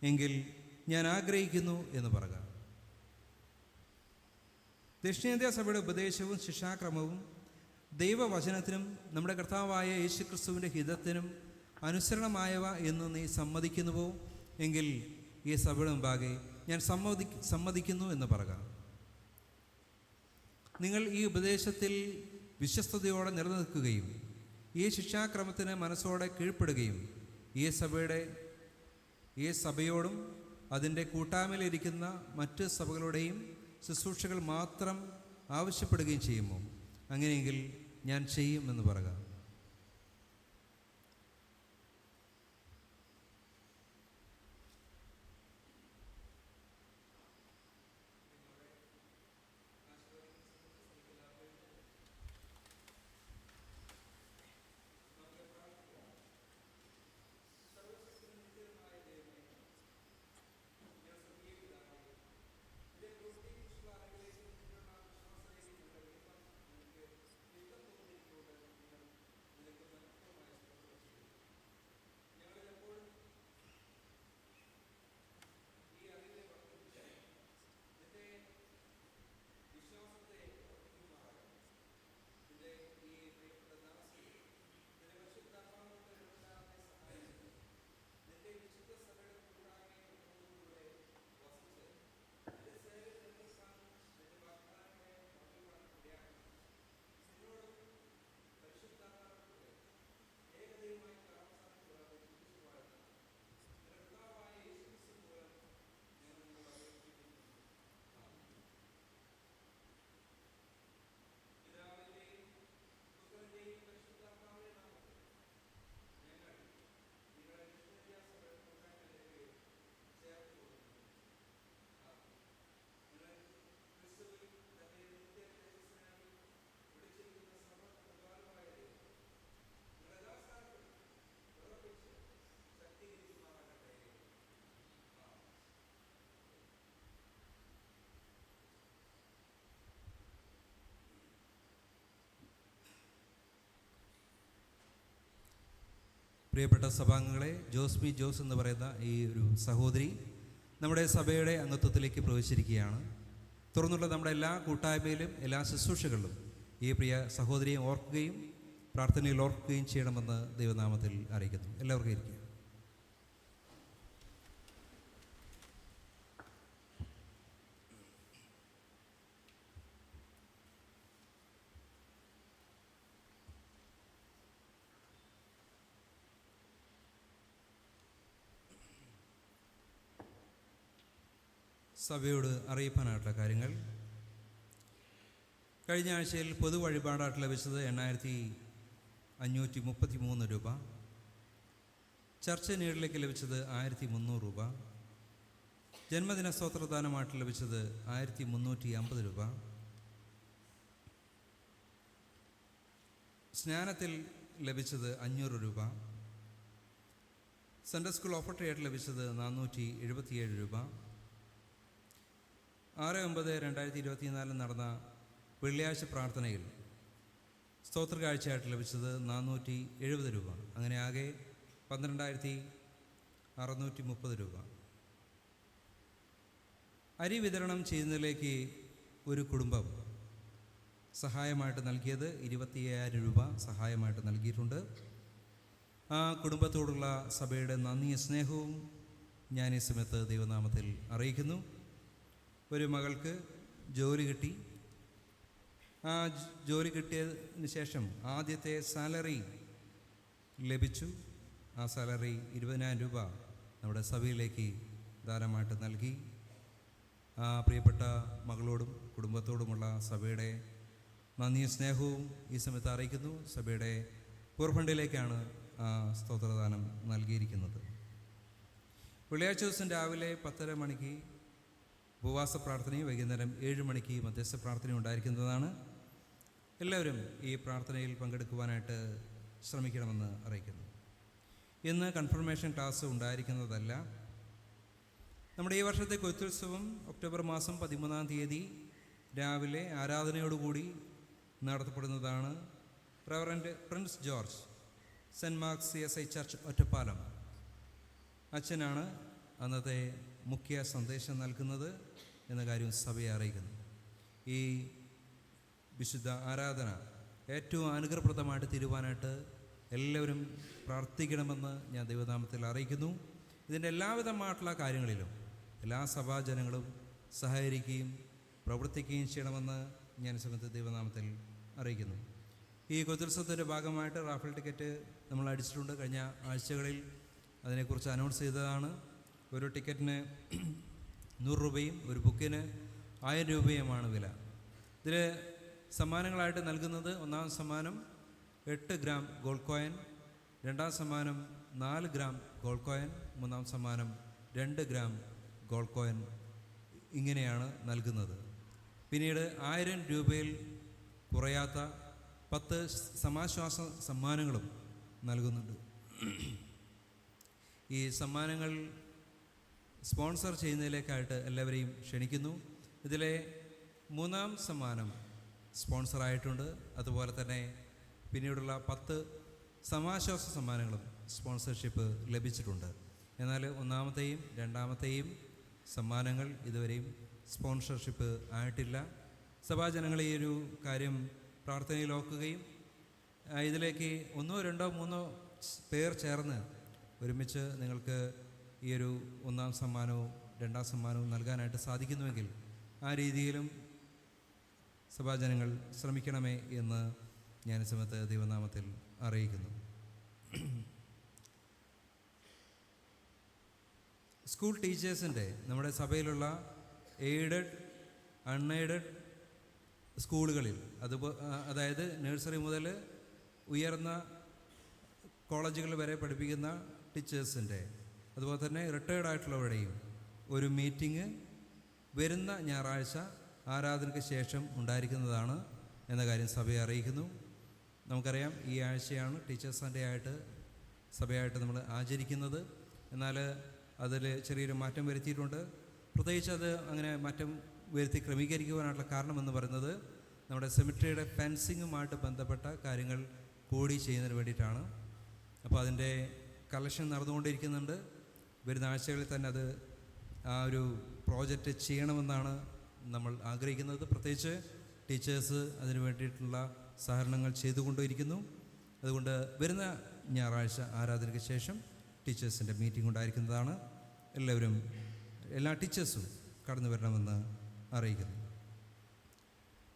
എങ്കിൽ ഞാൻ ആഗ്രഹിക്കുന്നു എന്ന് പറയുക. ദക്ഷിണേന്ത്യാ സഭയുടെ ഉപദേശവും ശിക്ഷാക്രമവും ദൈവവചനത്തിനും നമ്മുടെ കർത്താവായ യേശുക്രിസ്തുവിൻ്റെ ഹിതത്തിനും അനുസരണമായവ എന്ന് നീ സമ്മതിക്കുന്നുവോ? എങ്കിൽ ഈ സഭയുടെ മുമ്പാകെ ഞാൻ സമ്മതിക്കുന്നു എന്ന് പറയുക. നിങ്ങൾ ഈ ഉപദേശത്തിൽ വിശ്വസ്തയോടെ നിലനിൽക്കുകയും ഈ ശിക്ഷാക്രമത്തിന് മനസ്സോടെ കീഴ്പ്പെടുകയും ഈ സഭയോടും അതിൻ്റെ കൂട്ടായ്മയിലിരിക്കുന്ന മറ്റ് സഭകളുടെയും ശുശ്രൂഷകൾ മാത്രം ആവശ്യപ്പെടുകയും ചെയ്യുമോ? അങ്ങനെയെങ്കിൽ ഞാൻ ചെയ്യുമെന്ന് പറയുക. പ്രിയപ്പെട്ട സഭാംഗങ്ങളെ, ജോസ്മി ജോസ് എന്ന് പറയുന്ന ഈ ഒരു സഹോദരി നമ്മുടെ സഭയുടെ അംഗത്വത്തിലേക്ക് പ്രവേശിച്ചിരിക്കുകയാണ്. തുറന്നുള്ള നമ്മുടെ എല്ലാ കൂട്ടായ്മയിലും എല്ലാ ശുശ്രൂഷകളിലും ഈ പ്രിയ സഹോദരിയെ ഓർക്കുകയും പ്രാർത്ഥനയിൽ ഓർക്കുകയും ചെയ്യണമെന്ന് ദൈവനാമത്തിൽ അറിയിക്കുന്നു. എല്ലാവർക്കും ഇരിക്കുക. സഭയോട് അറിയിപ്പാനായിട്ടുള്ള കാര്യങ്ങൾ. കഴിഞ്ഞ ആഴ്ചയിൽ പൊതു വഴിപാടായിട്ട് ലഭിച്ചത് 8,533 രൂപ. ചർച്ച നീടിലേക്ക് ലഭിച്ചത് 1,300 രൂപ. ജന്മദിന സ്തോത്രദാനമായിട്ട് ലഭിച്ചത് 1,350 രൂപ. സ്നാനത്തിൽ ലഭിച്ചത് 500 രൂപ. സൺഡേ സ്കൂൾ ഓഫർട്ടറി ആയിട്ട് ലഭിച്ചത് 477 രൂപ. 6/9/2024 നടന്ന വെള്ളിയാഴ്ച പ്രാർത്ഥനയിൽ സ്തോത്ര കാഴ്ചയായിട്ട് ലഭിച്ചത് 470 രൂപ. അങ്ങനെ ആകെ 12,630 രൂപ. അരി വിതരണം ചെയ്യുന്നതിലേക്ക് ഒരു കുടുംബം സഹായമായിട്ട് നൽകിയത് 25,000 രൂപ സഹായമായിട്ട് നൽകിയിട്ടുണ്ട്. ആ കുടുംബത്തോടുള്ള സഭയുടെ നന്ദിയും സ്നേഹവും ഞാൻ ഈ സമയത്ത് ദൈവനാമത്തിൽ അറിയിക്കുന്നു. ഒരു മകൾക്ക് ജോലി കിട്ടി. ആ ജോലി കിട്ടിയതിന് ശേഷം ആദ്യത്തെ സാലറി ലഭിച്ചു. ആ സാലറി 20,000 രൂപ നമ്മുടെ സഭയിലേക്ക് ദാനമായിട്ട് നൽകി. ആ പ്രിയപ്പെട്ട മകളോടും കുടുംബത്തോടുമുള്ള സഭയുടെ നന്ദിയും സ്നേഹവും ഈ സമയത്ത് അറിയിക്കുന്നു. സഭയുടെ പൂർഫണ്ടിലേക്കാണ് ആ സ്തോത്രദാനം നൽകിയിരിക്കുന്നത്. വെള്ളിയാഴ്ച ദിവസം രാവിലെ 10:30 മണിക്ക് ഉപവാസ പ്രാർത്ഥനയും വൈകുന്നേരം 7 മണിക്ക് മധ്യസ്ഥ പ്രാർത്ഥനയും ഉണ്ടായിരിക്കുന്നതാണ്. എല്ലാവരും ഈ പ്രാർത്ഥനയിൽ പങ്കെടുക്കുവാനായിട്ട് ശ്രമിക്കണമെന്ന് അറിയിക്കുന്നു. ഇന്ന് കൺഫർമേഷൻ ക്ലാസ് ഉണ്ടായിരിക്കുന്നതല്ല. നമ്മുടെ ഈ വർഷത്തെ കൊയ്ത്തുത്സവം ഒക്ടോബർ മാസം 13-ാം തീയതി രാവിലെ ആരാധനയോടുകൂടി നടത്തപ്പെടുന്നതാണ്. Reverend Prince George, saint Mark's CSI church Ottapalam അച്ഛനാണ് അന്നത്തെ മുഖ്യ സന്ദേശം നൽകുന്നത് എന്ന കാര്യം സഭയെ അറിയിക്കുന്നു. ഈ വിശുദ്ധ ആരാധന ഏറ്റവും അനുഗ്രഹപ്രദമായിട്ട് തീരുവാനായിട്ട് എല്ലാവരും പ്രാർത്ഥിക്കണമെന്ന് ഞാൻ ദൈവനാമത്തിൽ അറിയിക്കുന്നു. ഇതിൻ്റെ എല്ലാവിധമായിട്ടുള്ള കാര്യങ്ങളിലും എല്ലാ സഭാജനങ്ങളും സഹകരിക്കുകയും പ്രവർത്തിക്കുകയും ചെയ്യണമെന്ന് ഞാൻ സമയത്ത് ദൈവനാമത്തിൽ അറിയിക്കുന്നു. ഈ കൊയ്ത്തുത്സവത്തിൻ്റെ ഭാഗമായിട്ട് റാഫൽ ടിക്കറ്റ് നമ്മൾ അടിച്ചിട്ടുണ്ട്. കഴിഞ്ഞ ആഴ്ചകളിൽ അതിനെക്കുറിച്ച് അനൗൺസ് ചെയ്തതാണ്. ഒരു ടിക്കറ്റിന് 100 രൂപയും ഒരു ബുക്കിന് 1000 രൂപയുമാണ് വില. ഇതിൽ സമ്മാനങ്ങളായിട്ട് നൽകുന്നത്: ഒന്നാം സമ്മാനം 8 ഗ്രാം ഗോൾഡ് കോയിൻ, രണ്ടാം സമ്മാനം 4 ഗ്രാം ഗോൾഡ് കോയിൻ, മൂന്നാം സമ്മാനം 2 ഗ്രാം ഗോൾഡ് കോയിൻ. ഇങ്ങനെയാണ് നൽകുന്നത്. പിന്നീട് 1000 രൂപയിൽ കുറയാത്ത 10 സമാശ്വാസ സമ്മാനങ്ങളും നൽകുന്നുണ്ട്. ഈ സമ്മാനങ്ങൾ സ്പോൺസർ ചെയ്യുന്നതിലേക്കായിട്ട് എല്ലാവരെയും ക്ഷണിക്കുന്നു. ഇതിലെ 3-ാം സമ്മാനം സ്പോൺസറായിട്ടുണ്ട്. അതുപോലെ തന്നെ പിന്നീടുള്ള 10 സമാശ്വാസ സമ്മാനങ്ങളും സ്പോൺസർഷിപ്പ് ലഭിച്ചിട്ടുണ്ട്. എന്നാൽ 1-ാമത്തെയും 2-ാമത്തെയും സമ്മാനങ്ങൾ ഇതുവരെയും സ്പോൺസർഷിപ്പ് ആയിട്ടില്ല. സഭാജനങ്ങൾ ഈ ഒരു കാര്യം പ്രാർത്ഥനയിൽ ഓർക്കുകയും ഇതിലേക്ക് 1, 2, 3 പേർ ചേർന്ന് ഒരുമിച്ച് നിങ്ങൾക്ക് ഈ ഒരു 1-ാം സമ്മാനവും 2-ാം സമ്മാനവും നൽകാനായിട്ട് സാധിക്കുന്നുവെങ്കിൽ ആ രീതിയിലും സഭാജനങ്ങൾ ശ്രമിക്കണമേ എന്ന് ഞാൻ ഈ സമയത്ത് ദൈവനാമത്തിൽ അറിയിക്കുന്നു. സ്കൂൾ ടീച്ചേഴ്സിൻ്റെ നമ്മുടെ സഭയിലുള്ള എയ്ഡഡ് അൺഎയ്ഡഡ് സ്കൂളുകളിൽ അതായത് നഴ്സറി മുതൽ ഉയർന്ന കോളേജുകൾ വരെ പഠിപ്പിക്കുന്ന ടീച്ചേഴ്സിൻ്റെ, അതുപോലെ തന്നെ റിട്ടയേർഡ് ആയിട്ടുള്ളവരുടെയും ഒരു മീറ്റിംഗ് വരുന്ന ഞായറാഴ്ച ആരാധനയ്ക്ക് ശേഷം ഉണ്ടായിരിക്കുന്നതാണ് എന്ന കാര്യം സഭയെ അറിയിക്കുന്നു. നമുക്കറിയാം, ഈ ആഴ്ചയാണ് ടീച്ചേഴ്സ് സൺഡേ ആയിട്ട് സഭയായിട്ട് നമ്മൾ ആചരിക്കുന്നത്. എന്നാൽ അതിൽ ചെറിയൊരു മാറ്റം വരുത്തിയിട്ടുണ്ട്. പ്രത്യേകിച്ച് അത് അങ്ങനെ മാറ്റം വരുത്തി ക്രമീകരിക്കുവാനായിട്ടുള്ള കാരണമെന്ന് പറയുന്നത് നമ്മുടെ സെമിട്രിയുടെ ഫെൻസിങ്ങുമായിട്ട് ബന്ധപ്പെട്ട കാര്യങ്ങൾ കൂടി ചെയ്യുന്നതിന് വേണ്ടിയിട്ടാണ്. അപ്പോൾ അതിൻ്റെ കളക്ഷൻ നടന്നുകൊണ്ടിരിക്കുന്നുണ്ട്. വരുന്ന ആഴ്ചകളിൽ തന്നെ അത് ആ ഒരു പ്രോജക്റ്റ് ചെയ്യണമെന്നാണ് നമ്മൾ ആഗ്രഹിക്കുന്നത്. പ്രത്യേകിച്ച് ടീച്ചേഴ്സ് അതിന് വേണ്ടിയിട്ടുള്ള സഹകരണങ്ങൾ ചെയ്തുകൊണ്ടിരിക്കുന്നു. അതുകൊണ്ട് വരുന്ന ഞായറാഴ്ച ആരാധനയ്ക്ക് ശേഷം ടീച്ചേഴ്സിൻ്റെ മീറ്റിംഗ് ഉണ്ടായിരിക്കുന്നതാണ്. എല്ലാവരും, എല്ലാ ടീച്ചേഴ്സും കടന്നു വരണമെന്ന് അറിയിക്കുന്നു.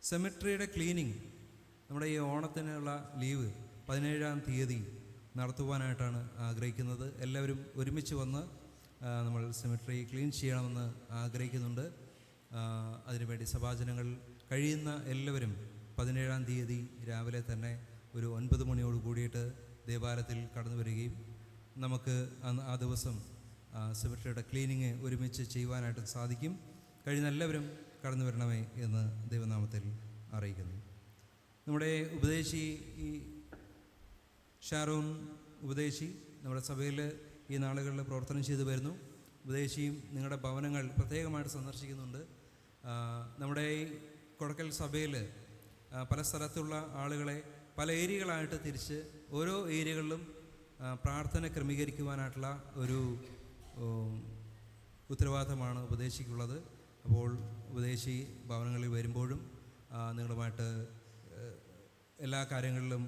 സെമിട്രിയുടെ ക്ലീനിങ് നമ്മുടെ ഈ ഓണത്തിനുള്ള ലീവ് 17-ാം തീയതി നടത്തുവാനായിട്ടാണ് ആഗ്രഹിക്കുന്നത്. എല്ലാവരും ഒരുമിച്ച് വന്ന് നമ്മൾ സെമിട്രി ക്ലീൻ ചെയ്യണമെന്ന് ആഗ്രഹിക്കുന്നുണ്ട്. അതിനുവേണ്ടി സഭാജനങ്ങൾ കഴിയുന്ന എല്ലാവരും 17-ാം തീയതി രാവിലെ തന്നെ ഒരു 9 മണിയോട് കൂടിയിട്ട് ദേവാലയത്തിൽ കടന്നു വരികയും നമുക്ക് ആ ദിവസം സെമിട്രിയുടെ ക്ലീനിങ് ഒരുമിച്ച് ചെയ്യുവാനായിട്ട് സാധിക്കും. കഴിയുന്ന എല്ലാവരും കടന്നു വരണമേ എന്ന് ദൈവനാമത്തിൽ അറിയിക്കുന്നു. നമ്മുടെ ഉപദേശി ഈ ഷാരോൺ ഉപദേശി നമ്മുടെ സഭയിൽ ഈ നാളുകളിൽ പ്രവർത്തനം ചെയ്തു വരുന്നു. ഉപദേശിയും നിങ്ങളുടെ ഭവനങ്ങൾ പ്രത്യേകമായിട്ട് സന്ദർശിക്കുന്നുണ്ട്. നമ്മുടെ ഈ കൊടക്കൽ സഭയിൽ പല സ്ഥലത്തുള്ള ആളുകളെ പല ഏരിയകളായിട്ട് തിരിച്ച് ഓരോ ഏരിയകളിലും പ്രാർത്ഥന ക്രമീകരിക്കുവാനായിട്ടുള്ള ഒരു ഉത്തരവാദിത്തമാണ് ഉപദേശിക്കുള്ളത്. അപ്പോൾ ഉപദേശി ഭവനങ്ങളിൽ വരുമ്പോഴും നിങ്ങളുമായിട്ട് എല്ലാ കാര്യങ്ങളിലും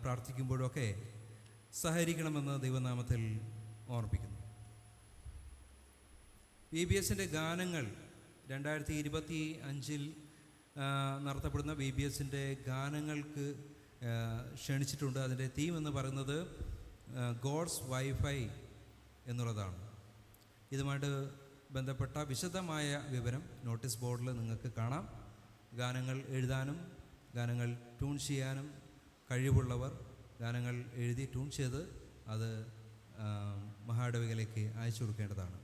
പ്രാർത്ഥിക്കുമ്പോഴൊക്കെ സഹകരിക്കണമെന്ന് ദൈവനാമത്തിൽ ഓർമ്മിപ്പിക്കുന്നു. VBSൻ്റെ ഗാനങ്ങൾ 2025 നടത്തപ്പെടുന്ന VBSൻ്റെ ഗാനങ്ങൾക്ക് ക്ഷണിച്ചിട്ടുണ്ട്. അതിൻ്റെ തീം എന്ന് പറയുന്നത് ഗോഡ്സ് വൈഫൈ എന്നുള്ളതാണ്. ഇതുമായിട്ട് ബന്ധപ്പെട്ട വിശദമായ വിവരം നോട്ടീസ് ബോർഡിൽ നിങ്ങൾക്ക് കാണാം. ഗാനങ്ങൾ എഴുതാനും ഗാനങ്ങൾ ട്യൂൺ ചെയ്യാനും കഴിവുള്ളവർ ഗാനങ്ങൾ എഴുതി ട്യൂൺ ചെയ്ത് അത് മഹായിടവകയിലേക്ക് അയച്ചു കൊടുക്കേണ്ടതാണ്.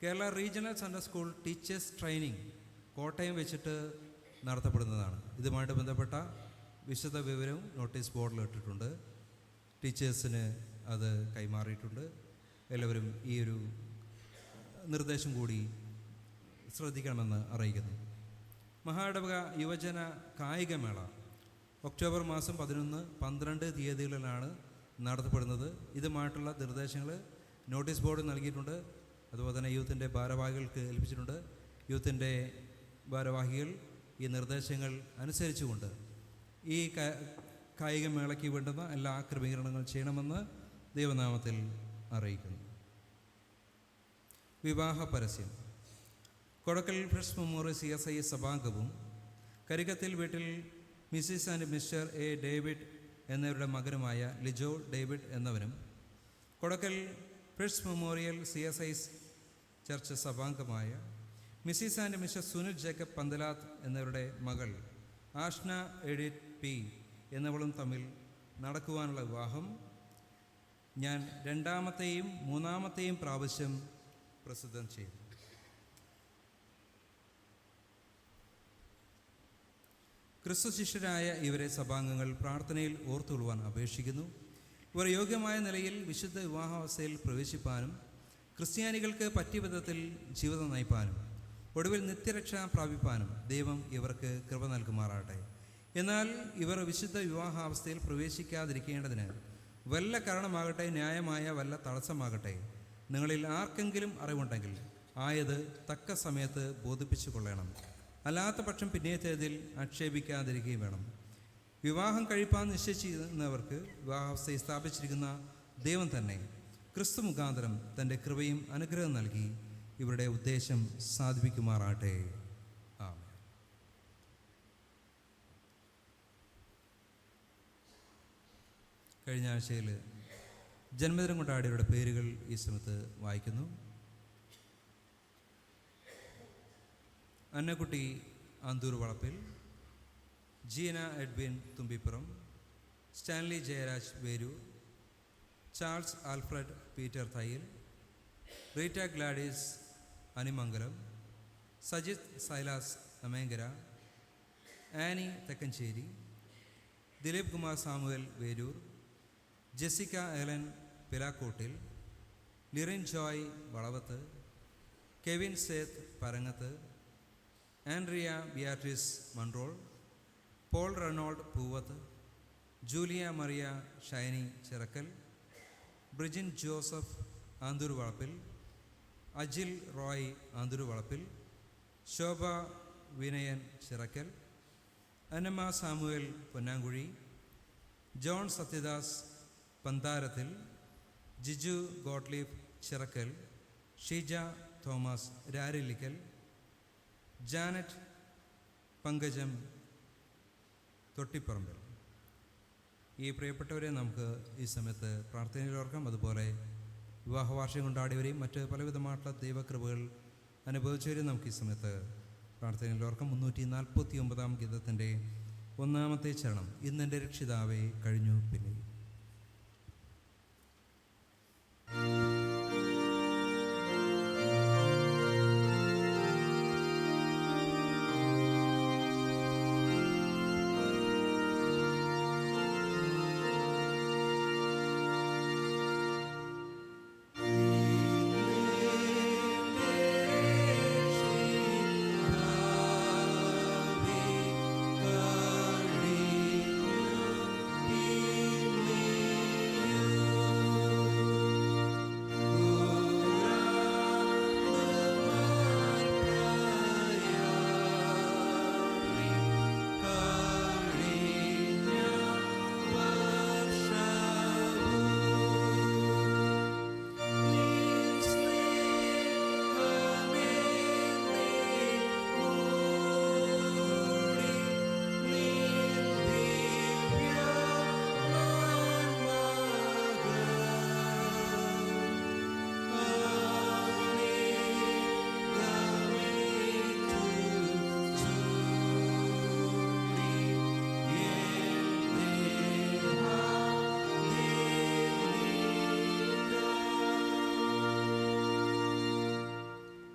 Kerala regional central school teachers training Kottayam വെച്ചിട്ട് നടത്തപ്പെടുന്നതാണ്. ഇതുമായിട്ട് ബന്ധപ്പെട്ട വിശദ വിവരവും നോട്ടീസ് ബോർഡിൽ ഇട്ടിട്ടുണ്ട്. ടീച്ചേഴ്സിന് അത് കൈമാറിയിട്ടുണ്ട്. എല്ലാവരും ഈ ഒരു നിർദ്ദേശം കൂടി ശ്രദ്ധിക്കണമെന്ന് അറിയിക്കുന്നു. മഹായിടവക യുവജന കായികമേള ഒക്ടോബർ മാസം 11, 12 തീയതികളിലാണ് നടത്തപ്പെടുന്നത്. ഇതുമായിട്ടുള്ള നിർദ്ദേശങ്ങൾ നോട്ടീസ് ബോർഡ് നൽകിയിട്ടുണ്ട്. അതുപോലെ തന്നെ യൂത്തിൻ്റെ ഭാരവാഹികൾക്ക് ഏൽപ്പിച്ചിട്ടുണ്ട്. യൂത്തിൻ്റെ ഭാരവാഹികൾ ഈ നിർദ്ദേശങ്ങൾ അനുസരിച്ചുകൊണ്ട് ഈ കായികമേളയ്ക്ക് വേണ്ടുന്ന എല്ലാ ക്രമീകരണങ്ങൾ ചെയ്യണമെന്ന് ദൈവനാമത്തിൽ അറിയിക്കുന്നു. വിവാഹ പരസ്യം. കൊടക്കൽ ഫ്രഷ് മെമ്മോറിയൽ CSI സഭാംഗവും കരിക്കത്തിൽ വീട്ടിൽ Mrs and Mr A. David എന്നിവരുടെ മകനുമായ ലിജോ ഡേവിഡ് എന്നവനും Kodakkal fresh memorial CSI church സഭാംഗമായ Mrs and Mr Sunil Jacob Panthalath എന്നിവരുടെ മകൾ ആഷ്ന എഡിറ്റ് P. എന്നിവളും തമ്മിൽ നടക്കുവാനുള്ള വിവാഹം ഞാൻ 2ാമത്തെയും 3ാമത്തെയും പ്രാവശ്യം പ്രസിദ്ധം ചെയ്തു. ക്രിസ്തു ശിഷ്യരായ ഇവരെ സഭാംഗങ്ങൾ പ്രാർത്ഥനയിൽ ഓർത്തുകൊള്ളുവാൻ അപേക്ഷിക്കുന്നു. ഇവർ യോഗ്യമായ നിലയിൽ വിശുദ്ധ വിവാഹാവസ്ഥയിൽ പ്രവേശിപ്പാനും ക്രിസ്ത്യാനികൾക്ക് പറ്റിയ വിധത്തിൽ ജീവിതം നയിപ്പാനും ഒടുവിൽ നിത്യരക്ഷ പ്രാപിപ്പാനും ദൈവം ഇവർക്ക് കൃപ നൽകുമാറാട്ടെ. എന്നാൽ ഇവർ വിശുദ്ധ വിവാഹാവസ്ഥയിൽ പ്രവേശിക്കാതിരിക്കേണ്ടതിന് വല്ല കാരണമാകട്ടെ, ന്യായമായ വല്ല തടസ്സമാകട്ടെ, നിങ്ങളിൽ ആർക്കെങ്കിലും അറിവുണ്ടെങ്കിൽ ആയത് തക്ക സമയത്ത് ബോധിപ്പിച്ചു കൊള്ളണം. അല്ലാത്ത പക്ഷം പിന്നേറ്റതിൽ ആക്ഷേപിക്കാതിരിക്കുകയും വേണം. വിവാഹം കഴിപ്പാൻ നിശ്ചയിച്ചിരുന്നവർക്ക് വിവാഹാവസ്ഥയെ സ്ഥാപിച്ചിരിക്കുന്ന ദൈവം തന്നെ ക്രിസ്തു മുഖാന്തരം തൻ്റെ കൃപയും അനുഗ്രഹം നൽകി ഇവരുടെ ഉദ്ദേശം സാധിപ്പിക്കുമാറാട്ടെ. ആമേൻ. കഴിഞ്ഞ ആഴ്ചയിൽ ജന്മദിനം കൊണ്ടാടിയവരുടെ പേരുകൾ ഈ സമയത്ത് വായിക്കുന്നു. Annakutty Anthoor Valappil, Jeena Edwin Thumbippuram, Stanley Jayaraj Veroor, Charles Alfred Peter Thayyal, Rita Gladys Animangalam, Sajith Silas Amenkara, Annie Thekkancheri, Dileep Kumar Samuel Veroor, Jessica Ellen Pilakkottil, Lirin Joy Valavath, Kevin Seth Parangath, Andrea Beatrice Manrol, Paul Reynold Poovath, Julia Maria Shiny Chirakkal, Brijin Joseph Anthoor Valappil, Ajil Roy Anthoor Valappil, Shobha Vinayan Chirakkal, Annamma Samuel Ponnankuzhi, John Sathyadas Pantharathil, Jiju Gottlieb Chirakkal, Sheeja Thomas Rarilikkal, Janet പങ്കജം തൊട്ടിപ്പറമ്പിൽ. ഈ പ്രിയപ്പെട്ടവരെ നമുക്ക് ഈ സമയത്ത് പ്രാർത്ഥനയിൽ ഓർക്കാം. അതുപോലെ വിവാഹവാർഷികം കൊണ്ടാടിയവരെയും മറ്റ് പലവിധമായിട്ടുള്ള ദൈവകൃപകൾ അനുഭവിച്ചവരെയും നമുക്ക് ഈ സമയത്ത് പ്രാർത്ഥനയിൽ ഓർക്കാം. 349 ഗീതത്തിൻ്റെ 1-ാമത്തെ ചരണം. ഇന്നെൻ്റെ രക്ഷിതാവേ കഴിഞ്ഞു പിന്നെ.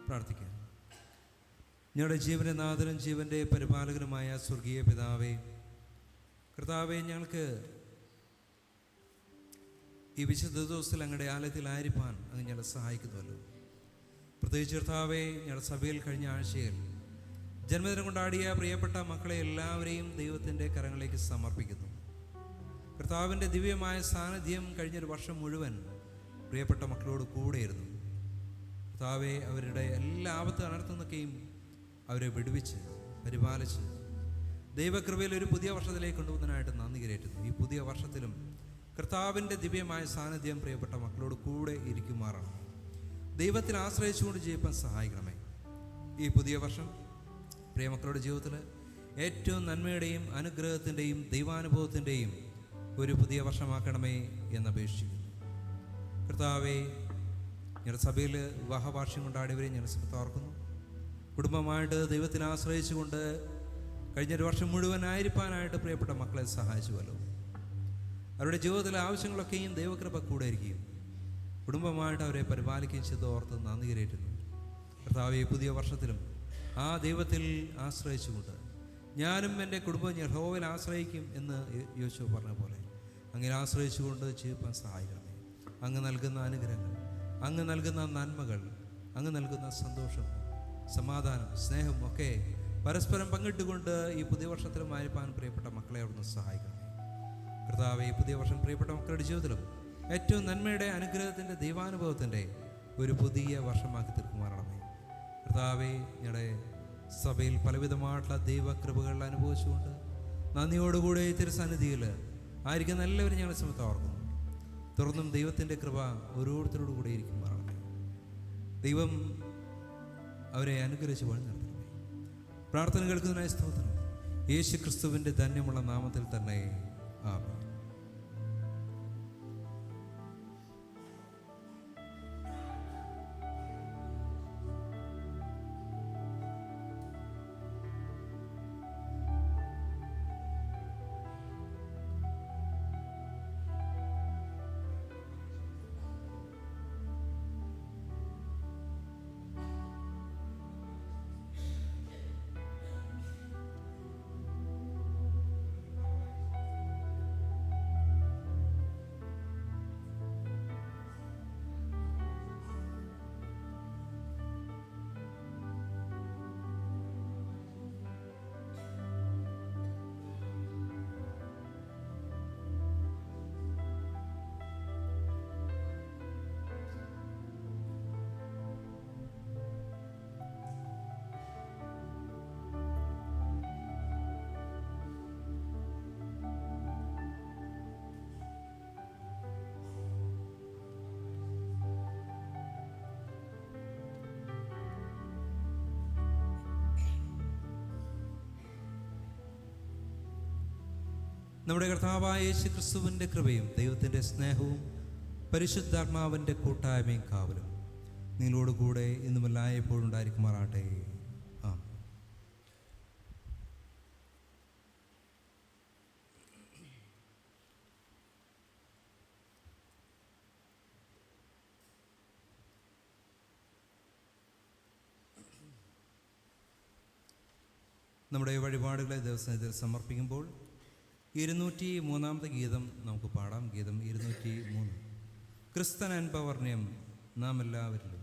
പ്രാർത്ഥിക്കാം. ഞങ്ങളുടെ ജീവൻ്റെ നാഥനും ജീവൻ്റെ പരിപാലകനുമായ സ്വർഗീയ പിതാവേ, കർത്താവേ, ഞങ്ങൾക്ക് ഈ വിശുദ്ധ ദിവസത്തിൽ അങ്ങയുടെ ആലയത്തിലായിരിക്കാൻ അങ്ങ് ഞങ്ങളെ സഹായിക്കുന്നുവല്ലോ. പ്രത്യേകിച്ച് കർത്താവേ, ഞങ്ങളുടെ സഭയിൽ കഴിഞ്ഞ ആഴ്ചയിൽ ജന്മദിനം കൊണ്ടാടിയ പ്രിയപ്പെട്ട മക്കളെ എല്ലാവരെയും ദൈവത്തിൻ്റെ കരങ്ങളിലേക്ക് സമർപ്പിക്കുന്നു. കർത്താവിൻ്റെ ദിവ്യമായ സാന്നിധ്യം കഴിഞ്ഞൊരു വർഷം മുഴുവൻ പ്രിയപ്പെട്ട മക്കളോട് കൂടെയിരുന്നു. കർത്താവെ, അവരുടെ എല്ലാ ആപത്ത് അനർത്ഥമൊക്കെയും അവരെ വിടുവിച്ച് പരിപാലിച്ച് ദൈവകൃപയിൽ ഒരു പുതിയ വർഷത്തിലേക്ക് കൊണ്ടുപോകുന്നതിനായിട്ട് നന്ദി കരേറ്റുന്നു. ഈ പുതിയ വർഷത്തിലും കർത്താവിൻ്റെ ദിവ്യമായ സാന്നിധ്യം പ്രിയപ്പെട്ട മക്കളോട് കൂടെ ഇരിക്കുമാറാണ്. ദൈവത്തിൽ ആശ്രയിച്ചുകൊണ്ട് ജീവിക്കാൻ സഹായിക്കണമേ. ഈ പുതിയ വർഷം പ്രിയമക്കളുടെ ജീവിതത്തിൽ ഏറ്റവും നന്മയുടെയും അനുഗ്രഹത്തിൻ്റെയും ദൈവാനുഭവത്തിൻ്റെയും ഒരു പുതിയ വർഷമാക്കണമേ എന്നപേക്ഷിക്കുന്നു. കർത്താവെ, ഞങ്ങളുടെ സഭയിൽ വിവാഹവാർഷികം കൊണ്ടാടിയവരെ ഞങ്ങൾ സമയത്ത് ഓർക്കുന്നു. കുടുംബമായിട്ട് ദൈവത്തിൽ ആശ്രയിച്ചുകൊണ്ട് കഴിഞ്ഞൊരു വർഷം മുഴുവനായിരിക്കാനായിട്ട് പ്രിയപ്പെട്ട മക്കളെ സഹായിച്ചുവല്ലോ. അവരുടെ ജീവിതത്തിലെ ആവശ്യങ്ങളൊക്കെയും ദൈവകൃപ കൂടെ ഇരിക്കുകയും കുടുംബമായിട്ട് അവരെ പരിപാലിക്കുകയും ചെയ്ത് ഓർത്ത് നന്ദി കരേറ്റുന്നു. കർത്താവെ, പുതിയ വർഷത്തിലും ആ ദൈവത്തിൽ ആശ്രയിച്ചുകൊണ്ട് ഞാനും എൻ്റെ കുടുംബം യഹോവയിൽ ആശ്രയിക്കും എന്ന് യോശുവ പറഞ്ഞ പോലെ അങ്ങനെ ആശ്രയിച്ചുകൊണ്ട് ജീവിക്കാൻ സഹായിക്കണമേ. അങ്ങ് നൽകുന്ന അനുഗ്രഹങ്ങൾ, അങ്ങ് നൽകുന്ന നന്മകൾ, അങ്ങ് നൽകുന്ന സന്തോഷം, സമാധാനം, സ്നേഹം ഒക്കെ പരസ്പരം പങ്കിട്ടുകൊണ്ട് ഈ പുതിയ വർഷത്തിലും ആയിരിക്കാൻ പ്രിയപ്പെട്ട മക്കളെ അവിടുന്ന് സഹായിക്കണമേ. കർത്താവെ, ഈ പുതിയ വർഷം പ്രിയപ്പെട്ട മക്കളുടെ ജീവിതത്തിലും ഏറ്റവും നന്മയുടെ അനുഗ്രഹത്തിൻ്റെ ദൈവാനുഭവത്തിൻ്റെ ഒരു പുതിയ വർഷമാക്കി തീർക്കുമാറണമേ. കർത്താവെ, ഞങ്ങളുടെ സഭയിൽ പലവിധമായിട്ടുള്ള ദൈവകൃപകൾ അനുഭവിച്ചുകൊണ്ട് നന്ദിയോടുകൂടെ തിരുസന്നിധിയിൽ ആയിരിക്കുന്ന എല്ലാവരും ഞങ്ങളെ സമയത്ത് ഓർക്കുന്നു. തുടർന്നും ദൈവത്തിൻ്റെ കൃപ ഓരോരുത്തരോടു കൂടെ ഇരിക്കുമാറാണമേ. ദൈവം അവരെ അനുഗ്രഹിച്ച് വഴി നടത്തണമേ. പ്രാർത്ഥന കേൾക്കുന്നതിനായി സ്തോത്രം. യേശു ക്രിസ്തുവിൻ്റെ ധന്യമുള്ള നാമത്തിൽ തന്നെ ആമേൻ. നമ്മുടെ കർത്താവായ യേശു ക്രിസ്തുവിൻ്റെ കൃപയും ദൈവത്തിൻ്റെ സ്നേഹവും പരിശുദ്ധാത്മാവിൻ്റെ കൂട്ടായ്മയും കാവലും നിങ്ങളോടുകൂടെ ഇന്നുമെല്ലായ്പ്പോഴും ഉണ്ടായിരിക്കുമാറാട്ടെ. ആമേൻ. നമ്മുടെ വഴിപാടുകളെ ദൈവസന്നിധിയിൽ സമർപ്പിക്കുമ്പോൾ 203 ഗീതം നമുക്ക് പാടാം. ഗീതം 203. ക്രിസ്തൻ അൻപവർണ്യം നാം എല്ലാവരിലും.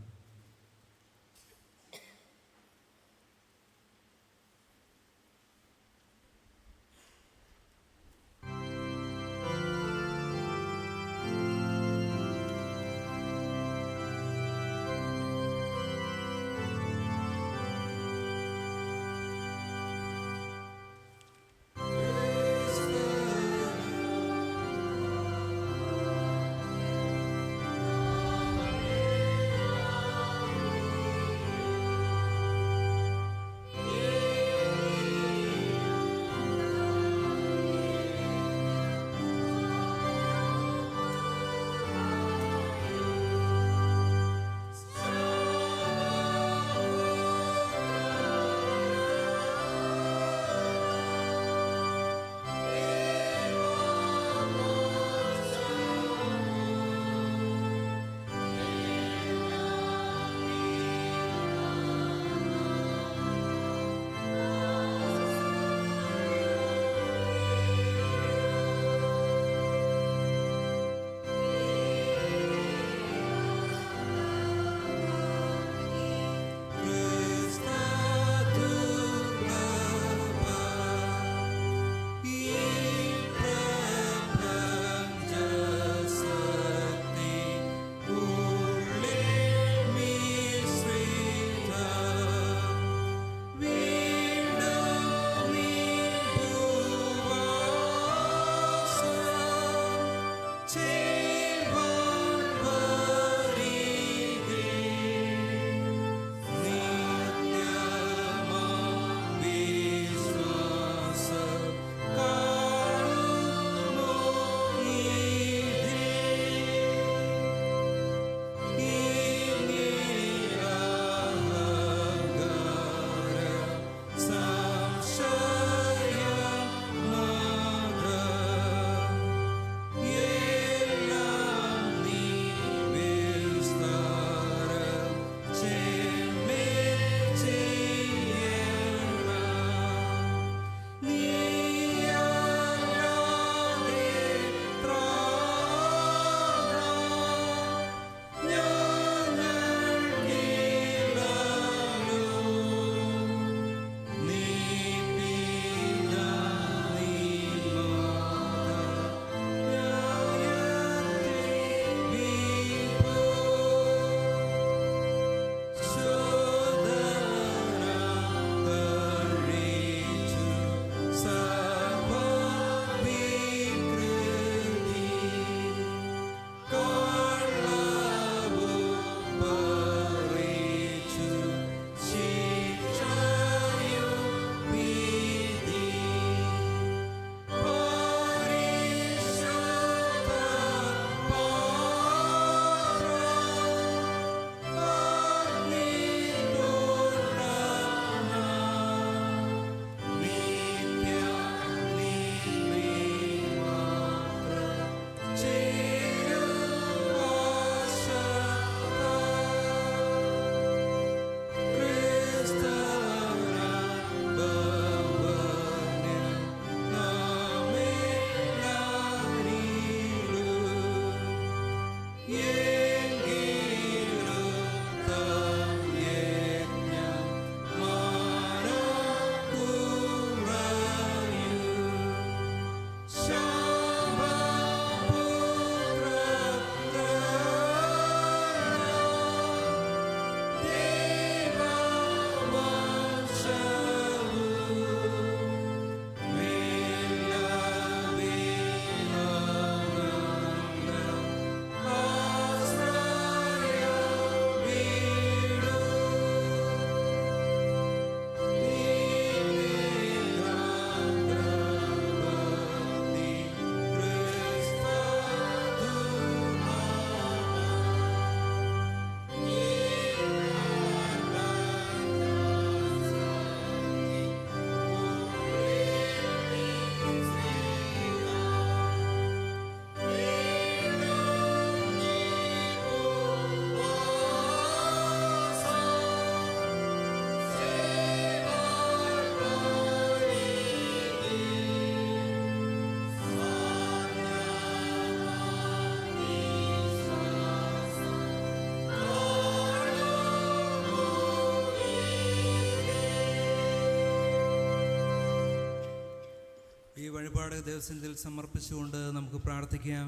വഴിപാട് ദിവസത്തിൽ സമർപ്പിച്ചുകൊണ്ട് നമുക്ക് പ്രാർത്ഥിക്കാം.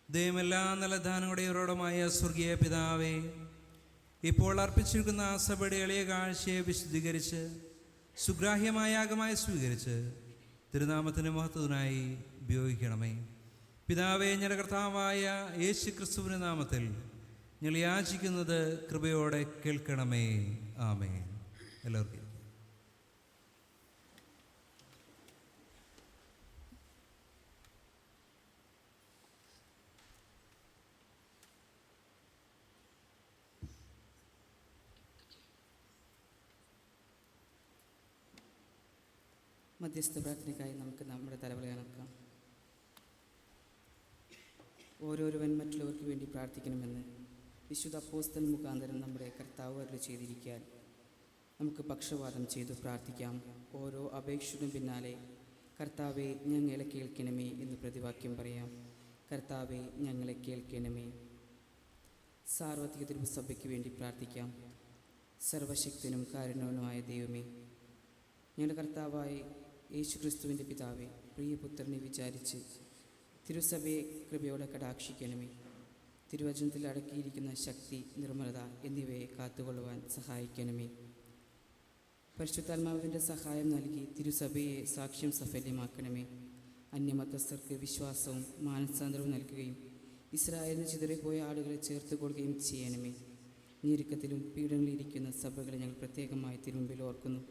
ദൈവം എല്ലാ നല്ല ദാനങ്ങളുടെയോടമായ സ്വർഗീയ പിതാവേ, ഇപ്പോൾ അർപ്പിച്ചിരിക്കുന്ന സഭയുടെ എളിയ കാഴ്ചയെ വിശുദ്ധീകരിച്ച് സുഗ്രാഹ്യമായ യാഗമായി സ്വീകരിച്ച് തിരുനാമത്തിൻ്റെ മഹത്വത്തിനായി ഉപയോഗിക്കണമേ. പിതാവേ, ഞങ്ങളുടെ കർത്താവായ യേശു ക്രിസ്തുവിൻ്റെ നാമത്തിൽ ഞങ്ങൾ യാചിക്കുന്നത് കൃപയോടെ കേൾക്കണമേ. ആമേൻ. എല്ലാവർക്കും മധ്യസ്ഥ പ്രാർത്ഥനയ്ക്കായി നമുക്ക് നമ്മുടെ തലവളി കണക്കാം. ഓരോരുവൻ മറ്റുള്ളവർക്ക് വേണ്ടി പ്രാർത്ഥിക്കണമെന്ന് വിശുദ്ധ അപ്പോസ്തലൻ മുഖാന്തരം നമ്മുടെ കർത്താവ് അരുളി ചെയ്തിരിക്കാൻ നമുക്ക് പക്ഷവാദം ചെയ്തു പ്രാർത്ഥിക്കാം. ഓരോ അപേക്ഷയുടെ പിന്നാലെ കർത്താവെ ഞങ്ങളെ കേൾക്കണമേ എന്ന് പ്രതിവാക്യം പറയാം. കർത്താവെ ഞങ്ങളെ കേൾക്കണമേ. സാർവത്രിക തിരുസഭയ്ക്ക് വേണ്ടി പ്രാർത്ഥിക്കാം. സർവശക്തനും കാരുണ്യവാനുമായ ദൈവമേ, ഞങ്ങളുടെ കർത്താവായ യേശു ക്രിസ്തുവിൻ്റെ പിതാവേ, പ്രിയപുത്രനെ വിചാരിച്ച് തിരുസഭയെ കൃപയോടെ കടാക്ഷിക്കണമേ. തിരുവചനത്തിൽ അടക്കിയിരിക്കുന്ന ശക്തി, നിർമ്മലത എന്നിവയെ കാത്തുകൊള്ളുവാൻ സഹായിക്കണമേ. പരിശുദ്ധാത്മാവിൻ്റെ സഹായം നൽകി തിരുസഭയെ സാക്ഷ്യം സഫല്യമാക്കണമേ. അന്യമതസ്ഥർക്ക് വിശ്വാസവും മാനസാന്തരവും നൽകുകയും ഇസ്രായേലിന് ചിതറിപ്പോയ ആളുകളെ ചേർത്ത് കൊള്ളുകയും ചെയ്യണമേ. ഞെരുക്കത്തിലും പീഡനങ്ങളിലിരിക്കുന്ന സഭകളെ ഞങ്ങൾ പ്രത്യേകമായി തിരുമുമ്പിൽ ഓർക്കുന്നു.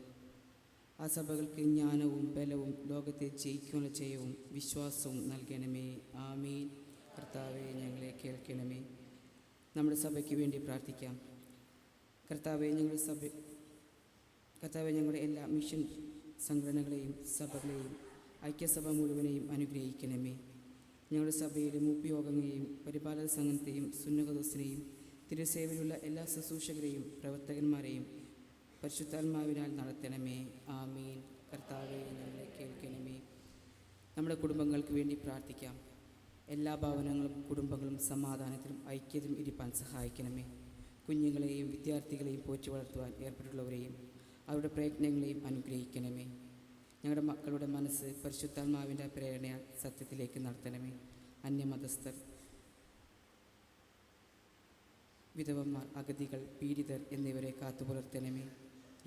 ആ സഭകൾക്ക് ജ്ഞാനവും ബലവും ലോകത്തെ ജയിക്കാനുള്ള ജയവും വിശ്വാസവും നൽകണമേ. ആമീൻ. കർത്താവെ ഞങ്ങളെ കേൾക്കണമേ. നമ്മുടെ സഭയ്ക്ക് വേണ്ടി പ്രാർത്ഥിക്കാം. കർത്താവെ ഞങ്ങളുടെ എല്ലാ മിഷൻ സംഘടനകളെയും സഭകളെയും ഐക്യസഭ മുഴുവനെയും അനുഗ്രഹിക്കണമേ. ഞങ്ങളുടെ സഭയിലെ മൂപ്പയോഗങ്ങളെയും പരിപാലക സംഘത്തെയും സുന്നകദോസിനെയും തിരുസേവയിലുള്ള എല്ലാ ശുശ്രൂഷകരെയും പ്രവർത്തകന്മാരെയും പരിശുദ്ധാത്മാവിനാൽ നടത്തണമേ. ആമീൻ. കർത്താവെ ഞങ്ങളെ കേൾക്കണമേ. നമ്മുടെ കുടുംബങ്ങൾക്ക് വേണ്ടി പ്രാർത്ഥിക്കാം. എല്ലാ ഭവനങ്ങളും കുടുംബങ്ങളും സമാധാനത്തിലും ഐക്യത്തിലും ഇരിപ്പാൻ സഹായിക്കണമേ. കുഞ്ഞുങ്ങളെയും വിദ്യാർത്ഥികളെയും പോറ്റി വളർത്തുവാൻ ഏർപ്പെട്ടുള്ളവരെയും അവരുടെ പ്രയത്നങ്ങളെയും അനുഗ്രഹിക്കണമേ. ഞങ്ങളുടെ മക്കളുടെ മനസ്സ് പരിശുദ്ധാത്മാവിൻ്റെ പ്രേരണയാൽ സത്യത്തിലേക്ക് നടത്തണമേ. അന്യമതസ്ഥർ, വിധവന്മാർ, അഗതികൾ, പീഡിതർ എന്നിവരെ കാത്തുപുലർത്തണമേ.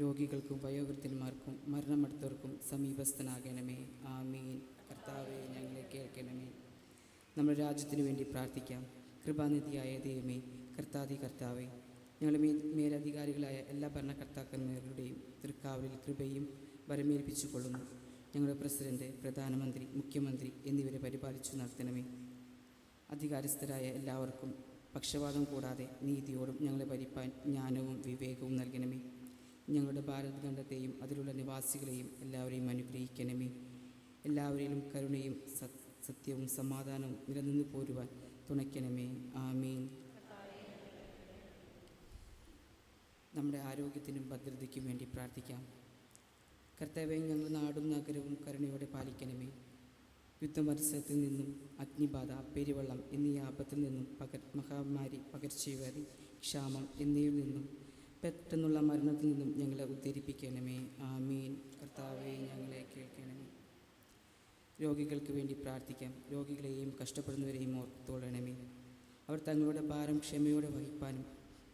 രോഗികൾക്കും വയോവൃദ്ധന്മാർക്കും മരണമടുത്തവർക്കും സമീപസ്ഥനാകണമേ. ആമീൻ. കർത്താവെ ഞങ്ങളെ കേൾക്കണമേ. നമ്മുടെ രാജ്യത്തിനു വേണ്ടി പ്രാർത്ഥിക്കാം. കൃപാനിധിയായ ദൈവമേ, കർത്താവേ, ഞങ്ങളുടെ മേലധികാരികളായ എല്ലാ ഭരണകർത്താക്കന്മാരുടെയും തൃക്കാവലിൽ കൃപയും വരമേൽപ്പിച്ചു കൊള്ളുന്നു. ഞങ്ങളുടെ പ്രസിഡന്റ്, പ്രധാനമന്ത്രി, മുഖ്യമന്ത്രി എന്നിവരെ പരിപാലിച്ചു നടത്തണമേ. അധികാരസ്ഥരായ എല്ലാവർക്കും പക്ഷപാതം കൂടാതെ നീതിയോടും ഞങ്ങളെ ഭരിപ്പാൻ ജ്ഞാനവും വിവേകവും നൽകണമേ. ഞങ്ങളുടെ ഭാരതഖണ്ഡത്തെയും അതിലുള്ള നിവാസികളെയും എല്ലാവരെയും അനുഗ്രഹിക്കണമേ. എല്ലാവരിലും കരുണയും സത്യവും സമാധാനവും നിലനിന്ന് പോരുവാൻ തുണയ്ക്കണമേ. ആമീൻ. നമ്മുടെ ആരോഗ്യത്തിനും ഭദ്രതയ്ക്കും വേണ്ടി പ്രാർത്ഥിക്കാം. കർത്താവേ, ഞങ്ങളുടെ നാടും നഗരവും കരുണയോടെ പാലിക്കണമേ. യുദ്ധമത്സരത്തിൽ നിന്നും, അഗ്നിബാധ, പെരുവെള്ളം എന്നീ ആപത്തിൽ നിന്നും, മഹാമാരി, പകർച്ചവ്യാധി, ക്ഷാമം എന്നിവയിൽ നിന്നും, പെട്ടെന്നുള്ള മരണത്തിൽ നിന്നും ഞങ്ങളെ ഉദ്ധരിപ്പിക്കണമേ. ആമീൻ. കർത്താവേ ഞങ്ങളെ കേൾക്കണമേ. രോഗികൾക്ക് വേണ്ടി പ്രാർത്ഥിക്കാം. രോഗികളെയും കഷ്ടപ്പെടുന്നവരെയും ഓർത്തോളണമേ. അവർ തങ്ങളുടെ ഭാരം ക്ഷമയോടെ വഹിപ്പാനും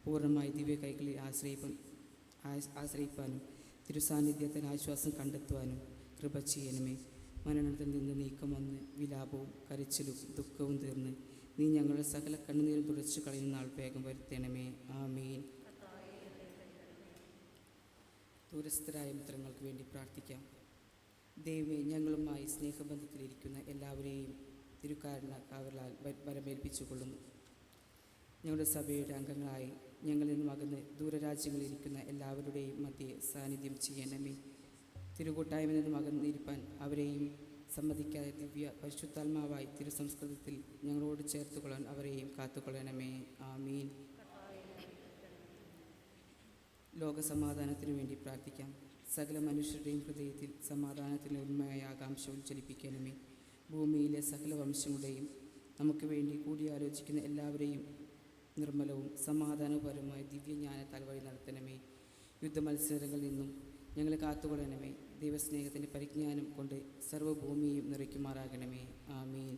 പൂർണ്ണമായി ദിവ്യ കൈകളിൽ ആശ്രയിപ്പാനും തിരുസാന്നിധ്യത്തിൽ ആശ്വാസം കണ്ടെത്തുവാനും കൃപ ചെയ്യണമേ. മരണത്തിൽ നിന്ന് നീക്കം വന്ന് വിലാപവും കരച്ചിലും ദുഃഖവും തീർന്ന് നീ ഞങ്ങളുടെ സകല കണ്ണുനീരും തുടച്ചു കളയുന്ന നാൾ വേഗം വരുത്തണമേ. ആമീൻ. ദൂരസ്ഥരായ മിത്രങ്ങൾക്ക് വേണ്ടി പ്രാർത്ഥിക്കാം. ദൈവമേ, ഞങ്ങളുമായി സ്നേഹബന്ധത്തിലിരിക്കുന്ന എല്ലാവരെയും തിരുക്കാരുണ കാവലാൽ വരമേൽപ്പിച്ചു കൊള്ളുന്നു. ഞങ്ങളുടെ സഭയുടെ അംഗങ്ങളായി ഞങ്ങളിൽ നിന്നും അകന്ന് ദൂരരാജ്യങ്ങളിലിരിക്കുന്ന എല്ലാവരുടെയും മധ്യേ സാന്നിധ്യം ചെയ്യണമേ. തിരുകൂട്ടായ്മയിൽ നിന്നും അകന്നിരിപ്പാൻ അവരെയും സമ്മതിക്കാതെ ദിവ്യ പരിശുദ്ധാത്മാവായി തിരുസംസ്കൃതത്തിൽ ഞങ്ങളോട് ചേർത്തുകൊള്ളാൻ അവരെയും കാത്തുകൊള്ളണമേ. ആമീൻ. ലോകസമാധാനത്തിനു വേണ്ടി പ്രാർത്ഥിക്കാം. സകല മനുഷ്യരുടെയും ഹൃദയത്തിൽ സമാധാനത്തിന് ഉന്മയായ ആകാംക്ഷ ഉജ്ജ്വലിപ്പിക്കണമേ. ഭൂമിയിലെ സകല വംശങ്ങളുടെയും നമുക്ക് വേണ്ടി കൂടിയാലോചിക്കുന്ന എല്ലാവരെയും നിർമ്മലവും സമാധാനപരമായ ദിവ്യജ്ഞാനത്താൽ വഴി നടത്തണമേ. യുദ്ധമത്സരങ്ങളിൽ നിന്നും ഞങ്ങളെ കാത്തുകൊള്ളണമേ. ദൈവസ്നേഹത്തിൻ്റെ പരിജ്ഞാനം കൊണ്ട് സർവ്വഭൂമിയെയും നിറയ്ക്കുമാറാകണമേ. ആമീൻ.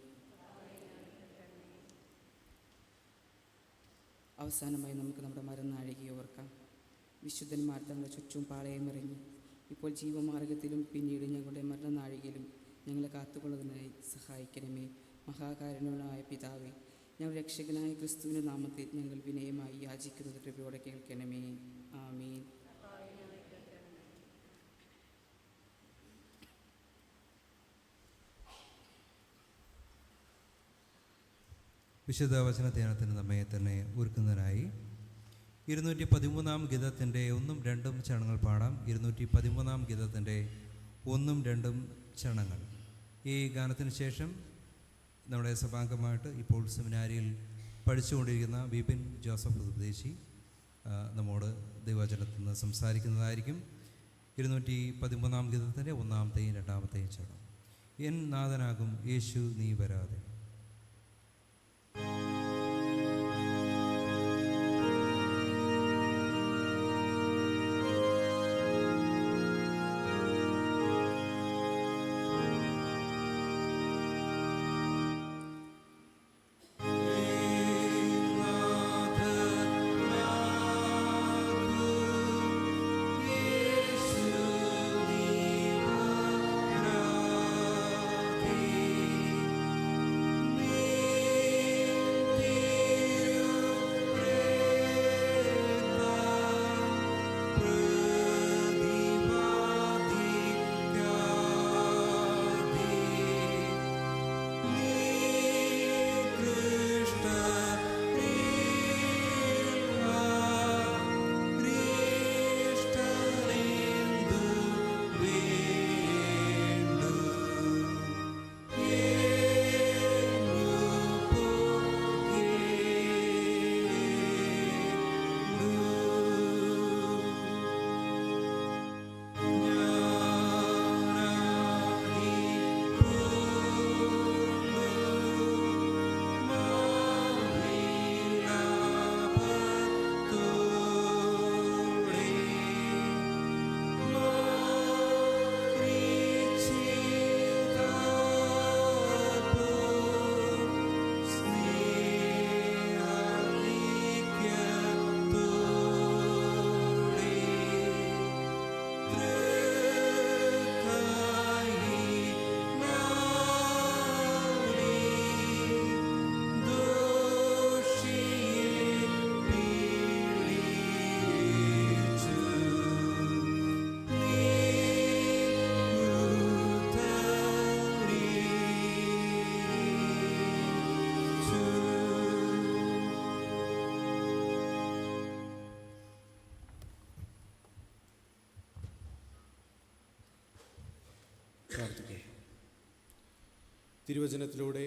അവസാനമായി നമുക്ക് നമ്മുടെ മരനാഴികയെ ഓർക്കാം. വിശുദ്ധന്മാർ തങ്ങളുടെ ചുറ്റും പാളയമിറങ്ങി ഇപ്പോൾ ജീവമാർഗത്തിലും പിന്നീട് ഞങ്ങളുടെ മരണനാഴികയിലും ഞങ്ങളെ കാത്തുകൊള്ളുന്നതിനായി സഹായിക്കണമേ. മഹാകാരുണ്യനായ പിതാവേ, ഞങ്ങളുടെ രക്ഷകനായ ക്രിസ്തുവിൻ്റെ നാമത്തിൽ ഞങ്ങൾ വിനയമായി യാചിക്കുന്നത് കൃപയോടെ കേൾക്കണമേ. ആമീൻ. വിശുദ്ധ വചന ധ്യാനത്തിന് നമ്മെ തന്നെ ഒരുക്കുന്നതിനായി 213 ഗീതത്തിൻ്റെ 1, 2 ചരണങ്ങൾ പാടാം. 213 ഗീതത്തിൻ്റെ 1, 2 ചരണങ്ങൾ. ഈ ഗാനത്തിന് ശേഷം നമ്മുടെ സഭാംഗമായിട്ട് ഇപ്പോൾ സെമിനാരിയിൽ പഠിച്ചുകൊണ്ടിരിക്കുന്ന വിപിൻ ജോസഫ് ഉപദേശി നമ്മോട് ദൈവവചനത്തിൽ നിന്ന് സംസാരിക്കുന്നതായിരിക്കും. 213 ഗീതത്തിൻ്റെ 1-ാമത്തെയും 2-ാമത്തെയും ചരണം. എൻ നാഥനാകും യേശു നീ വരാതെ. പ്രാർത്ഥിക്കാം. തിരുവചനത്തിലൂടെ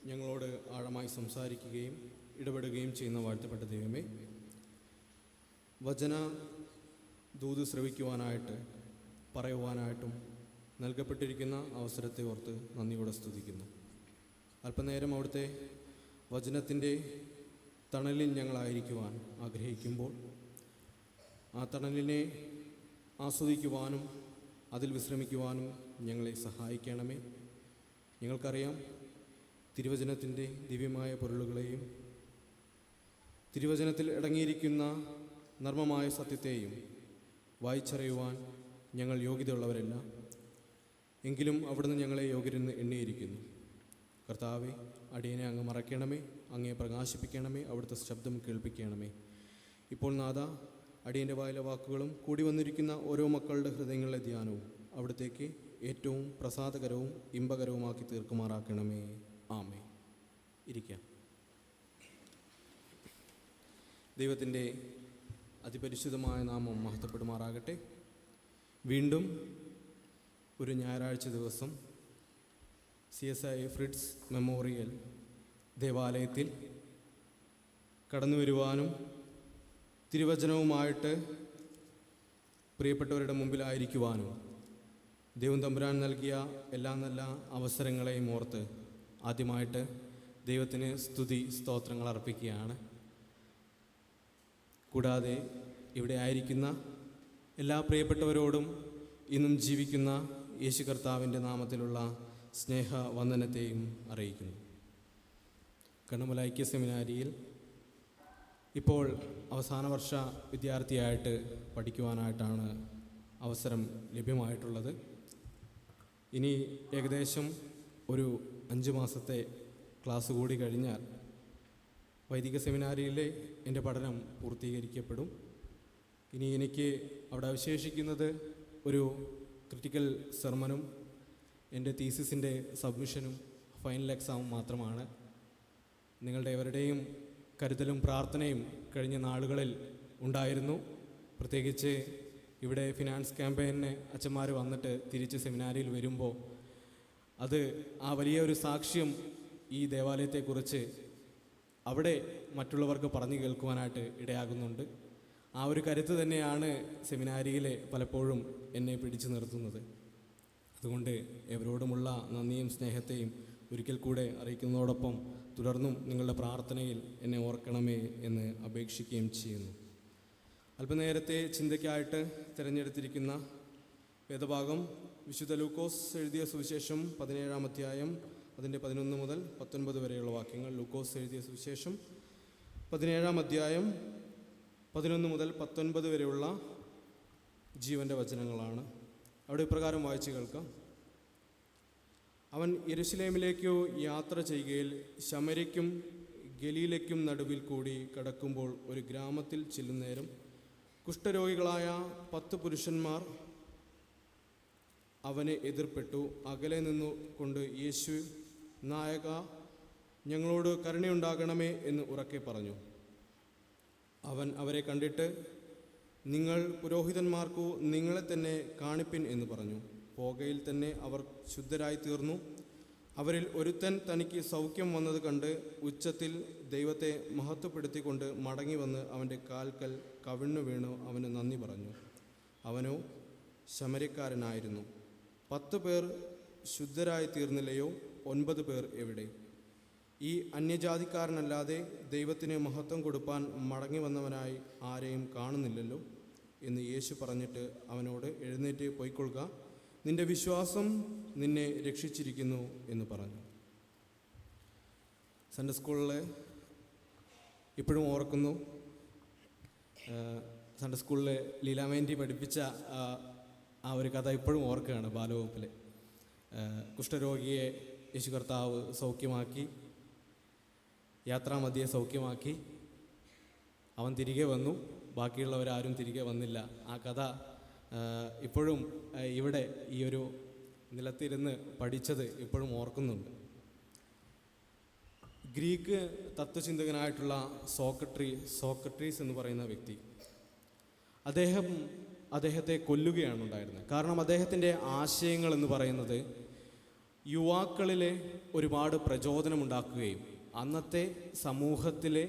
ഞങ്ങളോട് ആഴമായി സംസാരിക്കുകയും ഇടപെടുകയും ചെയ്യുന്ന വാഴ്ത്തപ്പെട്ട ദൈവമേ, വചന ദൂത് ശ്രവിക്കുവാനായിട്ട് പറയുവാനായിട്ടും നൽകപ്പെട്ടിരിക്കുന്ന അവസരത്തെ ഓർത്ത് നന്ദിയോടെ സ്തുതിക്കുന്നു. അല്പനേരം അവിടുത്തെ വചനത്തിൻ്റെ തണലിൽ ഞങ്ങളായിരിക്കുവാൻ ആഗ്രഹിക്കുമ്പോൾ ആ തണലിനെ ആസ്വദിക്കുവാനും അതിൽ വിശ്രമിക്കുവാനും ഞങ്ങളെ സഹായിക്കണമേ. ഞങ്ങൾക്കറിയാം, തിരുവചനത്തിൻ്റെ ദിവ്യമായ പൊരുളുകളെയും തിരുവചനത്തിൽ അടങ്ങിയിരിക്കുന്ന നർമ്മമായ സത്യത്തെയും വായിച്ചറിയുവാൻ ഞങ്ങൾ യോഗ്യതയുള്ളവരല്ല. എങ്കിലും അവിടുന്ന് ഞങ്ങളെ യോഗ്യരെന്ന് എണ്ണിയിരിക്കുന്നു. കർത്താവെ, അടിയനെ അങ്ങ് മറയ്ക്കണമേ, അങ്ങയെ പ്രകാശിപ്പിക്കണമേ, അവിടുത്തെ ശബ്ദം കേൾപ്പിക്കണമേ. ഇപ്പോൾ നാഥ, അടിയൻ്റെ വായിലെ വാക്കുകളും കൂടി വന്നിരിക്കുന്ന ഓരോ മക്കളുടെ ഹൃദയങ്ങളിലെ ധ്യാനവും അവിടത്തേക്ക് ഏറ്റവും പ്രസാദകരവും ഇമ്പകരവുമാക്കി തീർക്കുമാറാക്കണമേ. ആമേ. ഇരിക്കാം. ദൈവത്തിൻ്റെ അതിപരിശുദ്ധമായ നാമം മഹത്വപ്പെടുമാറാകട്ടെ. വീണ്ടും ഒരു ഞായറാഴ്ച ദിവസം CSI ഫ്രിഡ്സ് മെമ്മോറിയൽ ദേവാലയത്തിൽ കടന്നു വരുവാനും തിരുവചനവുമായിട്ട് പ്രിയപ്പെട്ടവരുടെ മുമ്പിലായിരിക്കുവാനും ദൈവം തമ്പുരാൻ നൽകിയ എല്ലാ നല്ല അവസരങ്ങളെയും ഓർത്ത് ആദ്യമായിട്ട് ദൈവത്തിന് സ്തുതി സ്തോത്രങ്ങൾ അർപ്പിക്കുകയാണ്. കൂടാതെ ഇവിടെ ആയിരിക്കുന്ന എല്ലാ പ്രിയപ്പെട്ടവരോടും ഇന്നും ജീവിക്കുന്ന യേശു കർത്താവിൻ്റെ നാമത്തിലുള്ള സ്നേഹവന്ദനത്തെയും അറിയിക്കുന്നു. കണ്ണുമല ഐക്യ സെമിനാരിയിൽ ഇപ്പോൾ അവസാന വർഷ വിദ്യാർത്ഥിയായിട്ട് പഠിക്കുവാനായിട്ടാണ് അവസരം ലഭ്യമായിട്ടുള്ളത്. ഇനി ഏകദേശം ഒരു 5 മാസത്തെ ക്ലാസ് കൂടി കഴിഞ്ഞാൽ വൈദിക സെമിനാരിയിലെ എൻ്റെ പഠനം പൂർത്തീകരിക്കപ്പെടും. ഇനി എനിക്ക് അവിടെ അവശേഷിക്കുന്നത് ഒരു ക്രിട്ടിക്കൽ സെർമനും എൻ്റെ തീസിസിൻ്റെ സബ്മിഷനും ഫൈനൽ എക്സാമും മാത്രമാണ്. നിങ്ങളുടെ എവരുടെയും കരുതലും പ്രാർത്ഥനയും കഴിഞ്ഞ നാളുകളിൽ ഉണ്ടായിരുന്നു. പ്രത്യേകിച്ച് ഇവിടെ ഫിനാൻസ് ക്യാമ്പയിന് അച്ഛന്മാർ വന്നിട്ട് തിരിച്ച് സെമിനാരിയിൽ വരുമ്പോൾ അത് ആ വലിയ ഒരു സാക്ഷ്യം ഈ ദേവാലയത്തെക്കുറിച്ച് അവിടെ മറ്റുള്ളവർക്ക് പറഞ്ഞു കേൾക്കുവാനായിട്ട് ഇടയാകുന്നുണ്ട്. ആ ഒരു കരുത്ത് തന്നെയാണ് സെമിനാരിയിലെ പലപ്പോഴും എന്നെ പിടിച്ചു നിർത്തുന്നത്. അതുകൊണ്ട് എവരോടുമുള്ള നന്ദിയും സ്നേഹത്തെയും ഒരിക്കൽ കൂടെ അറിയിക്കുന്നതോടൊപ്പം തുടർന്നും നിങ്ങളുടെ പ്രാർത്ഥനയിൽ എന്നെ ഓർക്കണമേ എന്ന് അപേക്ഷിക്കുകയും ചെയ്യുന്നു. അല്പനേരത്തെ ചിന്തയ്ക്കായിട്ട് തിരഞ്ഞെടുത്തിരിക്കുന്ന വേദഭാഗം വിശുദ്ധ ലൂക്കോസ് എഴുതിയ സുവിശേഷം 17-ാം അധ്യായം അതിൻ്റെ 11 മുതൽ 19 വരെയുള്ള വാക്യങ്ങൾ. ലൂക്കോസ് എഴുതിയ സുവിശേഷം 17-ാം അധ്യായം 11 മുതൽ 19 വരെയുള്ള ജീവൻ്റെ വചനങ്ങളാണ്. അവിടെ ഇപ്രകാരം വായിച്ചു കേൾക്കാം. അവൻ യെരുശലേമിലേക്കു യാത്ര ചെയ്യുകയിൽ ശമര്യയ്ക്കും ഗലീലയ്ക്കും നടുവിൽ കൂടി കടക്കുമ്പോൾ ഒരു ഗ്രാമത്തിൽ ചെല്ലുന്നേരം കുഷ്ഠരോഗികളായ 10 പുരുഷന്മാർ അവനെ എതിർപ്പെട്ടു. അകലെ നിന്നു കൊണ്ട് യേശു, നായക, ഞങ്ങളോട് കരുണയുണ്ടാകണമേ എന്ന് ഉറക്കെ പറഞ്ഞു. അവൻ അവരെ കണ്ടിട്ട്, നിങ്ങൾ പുരോഹിതന്മാർക്കു നിങ്ങളെ തന്നെ കാണിപ്പിൻ എന്ന് പറഞ്ഞു. പോകയിൽ തന്നെ അവർ ശുദ്ധരായി തീർന്നു. അവരിൽ ഒരുത്തൻ തനിക്ക് സൗഖ്യം വന്നത് കണ്ട് ഉച്ചത്തിൽ ദൈവത്തെ മഹത്വപ്പെടുത്തിക്കൊണ്ട് മടങ്ങി വന്ന് അവൻ്റെ കാൽക്കൽ കവിണ്ണു വീണു അവന് നന്ദി പറഞ്ഞു. അവനോ ശമര്യക്കാരനായിരുന്നു. 10 പേർ ശുദ്ധരായി തീർന്നില്ലയോ? 9 പേർ എവിടെ? ഈ അന്യജാതിക്കാരനല്ലാതെ ദൈവത്തിന് മഹത്വം കൊടുപ്പാൻ മടങ്ങി വന്നവനായി ആരെയും കാണുന്നില്ലല്ലോ എന്ന് യേശു പറഞ്ഞിട്ട് അവനോട്, എഴുന്നേറ്റ് പൊയ്ക്കൊള്ളുക, നിന്റെ വിശ്വാസം നിന്നെ രക്ഷിച്ചിരിക്കുന്നു എന്ന് പറഞ്ഞു. സൺഡേ സ്കൂളിൽ ഇപ്പോഴും ഓർക്കുന്നു, സൺഡേ സ്കൂളിൽ ലീലാമേൻ്റി പഠിപ്പിച്ച ആ ഒരു കഥ ഇപ്പോഴും ഓർക്കുകയാണ്. ബാലവകുപ്പിലെ കുഷ്ഠരോഗിയെ യേശു കർത്താവ് സൗഖ്യമാക്കി, യാത്രാമധ്യേ സൗഖ്യമാക്കി. അവൻ തിരികെ വന്നു, ബാക്കിയുള്ളവരാരും തിരികെ വന്നില്ല. ആ കഥ ഇപ്പോഴും ഇവിടെ ഈ ഒരു നിലത്തിരുന്ന് പഠിച്ചത് ഇപ്പോഴും ഓർക്കുന്നുണ്ട്. ഗ്രീക്ക് തത്വചിന്തകനായിട്ടുള്ള സോക്രട്ടീസ് എന്ന് പറയുന്ന വ്യക്തി, അദ്ദേഹത്തെ കൊല്ലുകയാണ് ഉണ്ടായിരുന്നത്. കാരണം അദ്ദേഹത്തിൻ്റെ ആശയങ്ങൾ എന്ന് പറയുന്നത് യുവാക്കളിലെ ഒരുപാട് പ്രചോദനമുണ്ടാക്കുകയും അന്നത്തെ സമൂഹത്തിലെ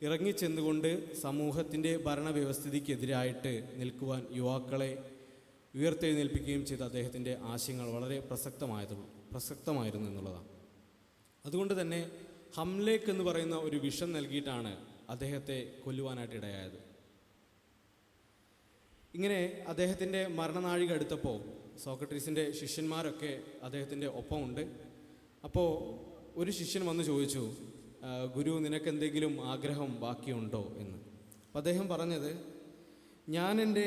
ഇറങ്ങിച്ചെന്നുകൊണ്ട് സമൂഹത്തിൻ്റെ ഭരണവ്യവസ്ഥിതിക്കെതിരായിട്ട് നിൽക്കുവാൻ യുവാക്കളെ ഉയർത്തെഴുന്നേൽപ്പിക്കുകയും ചെയ്ത അദ്ദേഹത്തിൻ്റെ ആശയങ്ങൾ വളരെ പ്രസക്തമായിരുന്നു എന്നുള്ളതാണ്. അതുകൊണ്ട് തന്നെ ഹംലേക്ക് എന്ന് പറയുന്ന ഒരു വിഷം നൽകിയിട്ടാണ് അദ്ദേഹത്തെ കൊല്ലുവാനായിട്ട് ഇടയായത്. ഇങ്ങനെ അദ്ദേഹത്തിൻ്റെ മരണനാഴിക അടുത്തപ്പോൾ സോക്രട്ടീസിൻ്റെ ശിഷ്യന്മാരൊക്കെ അദ്ദേഹത്തിൻ്റെ ഒപ്പമുണ്ട്. അപ്പോൾ ഒരു ശിഷ്യൻ വന്ന് ചോദിച്ചു, ഗുരു, നിനക്കെന്തെങ്കിലും ആഗ്രഹം ബാക്കിയുണ്ടോ എന്ന്. അപ്പം അദ്ദേഹം പറഞ്ഞത്, ഞാൻ എൻ്റെ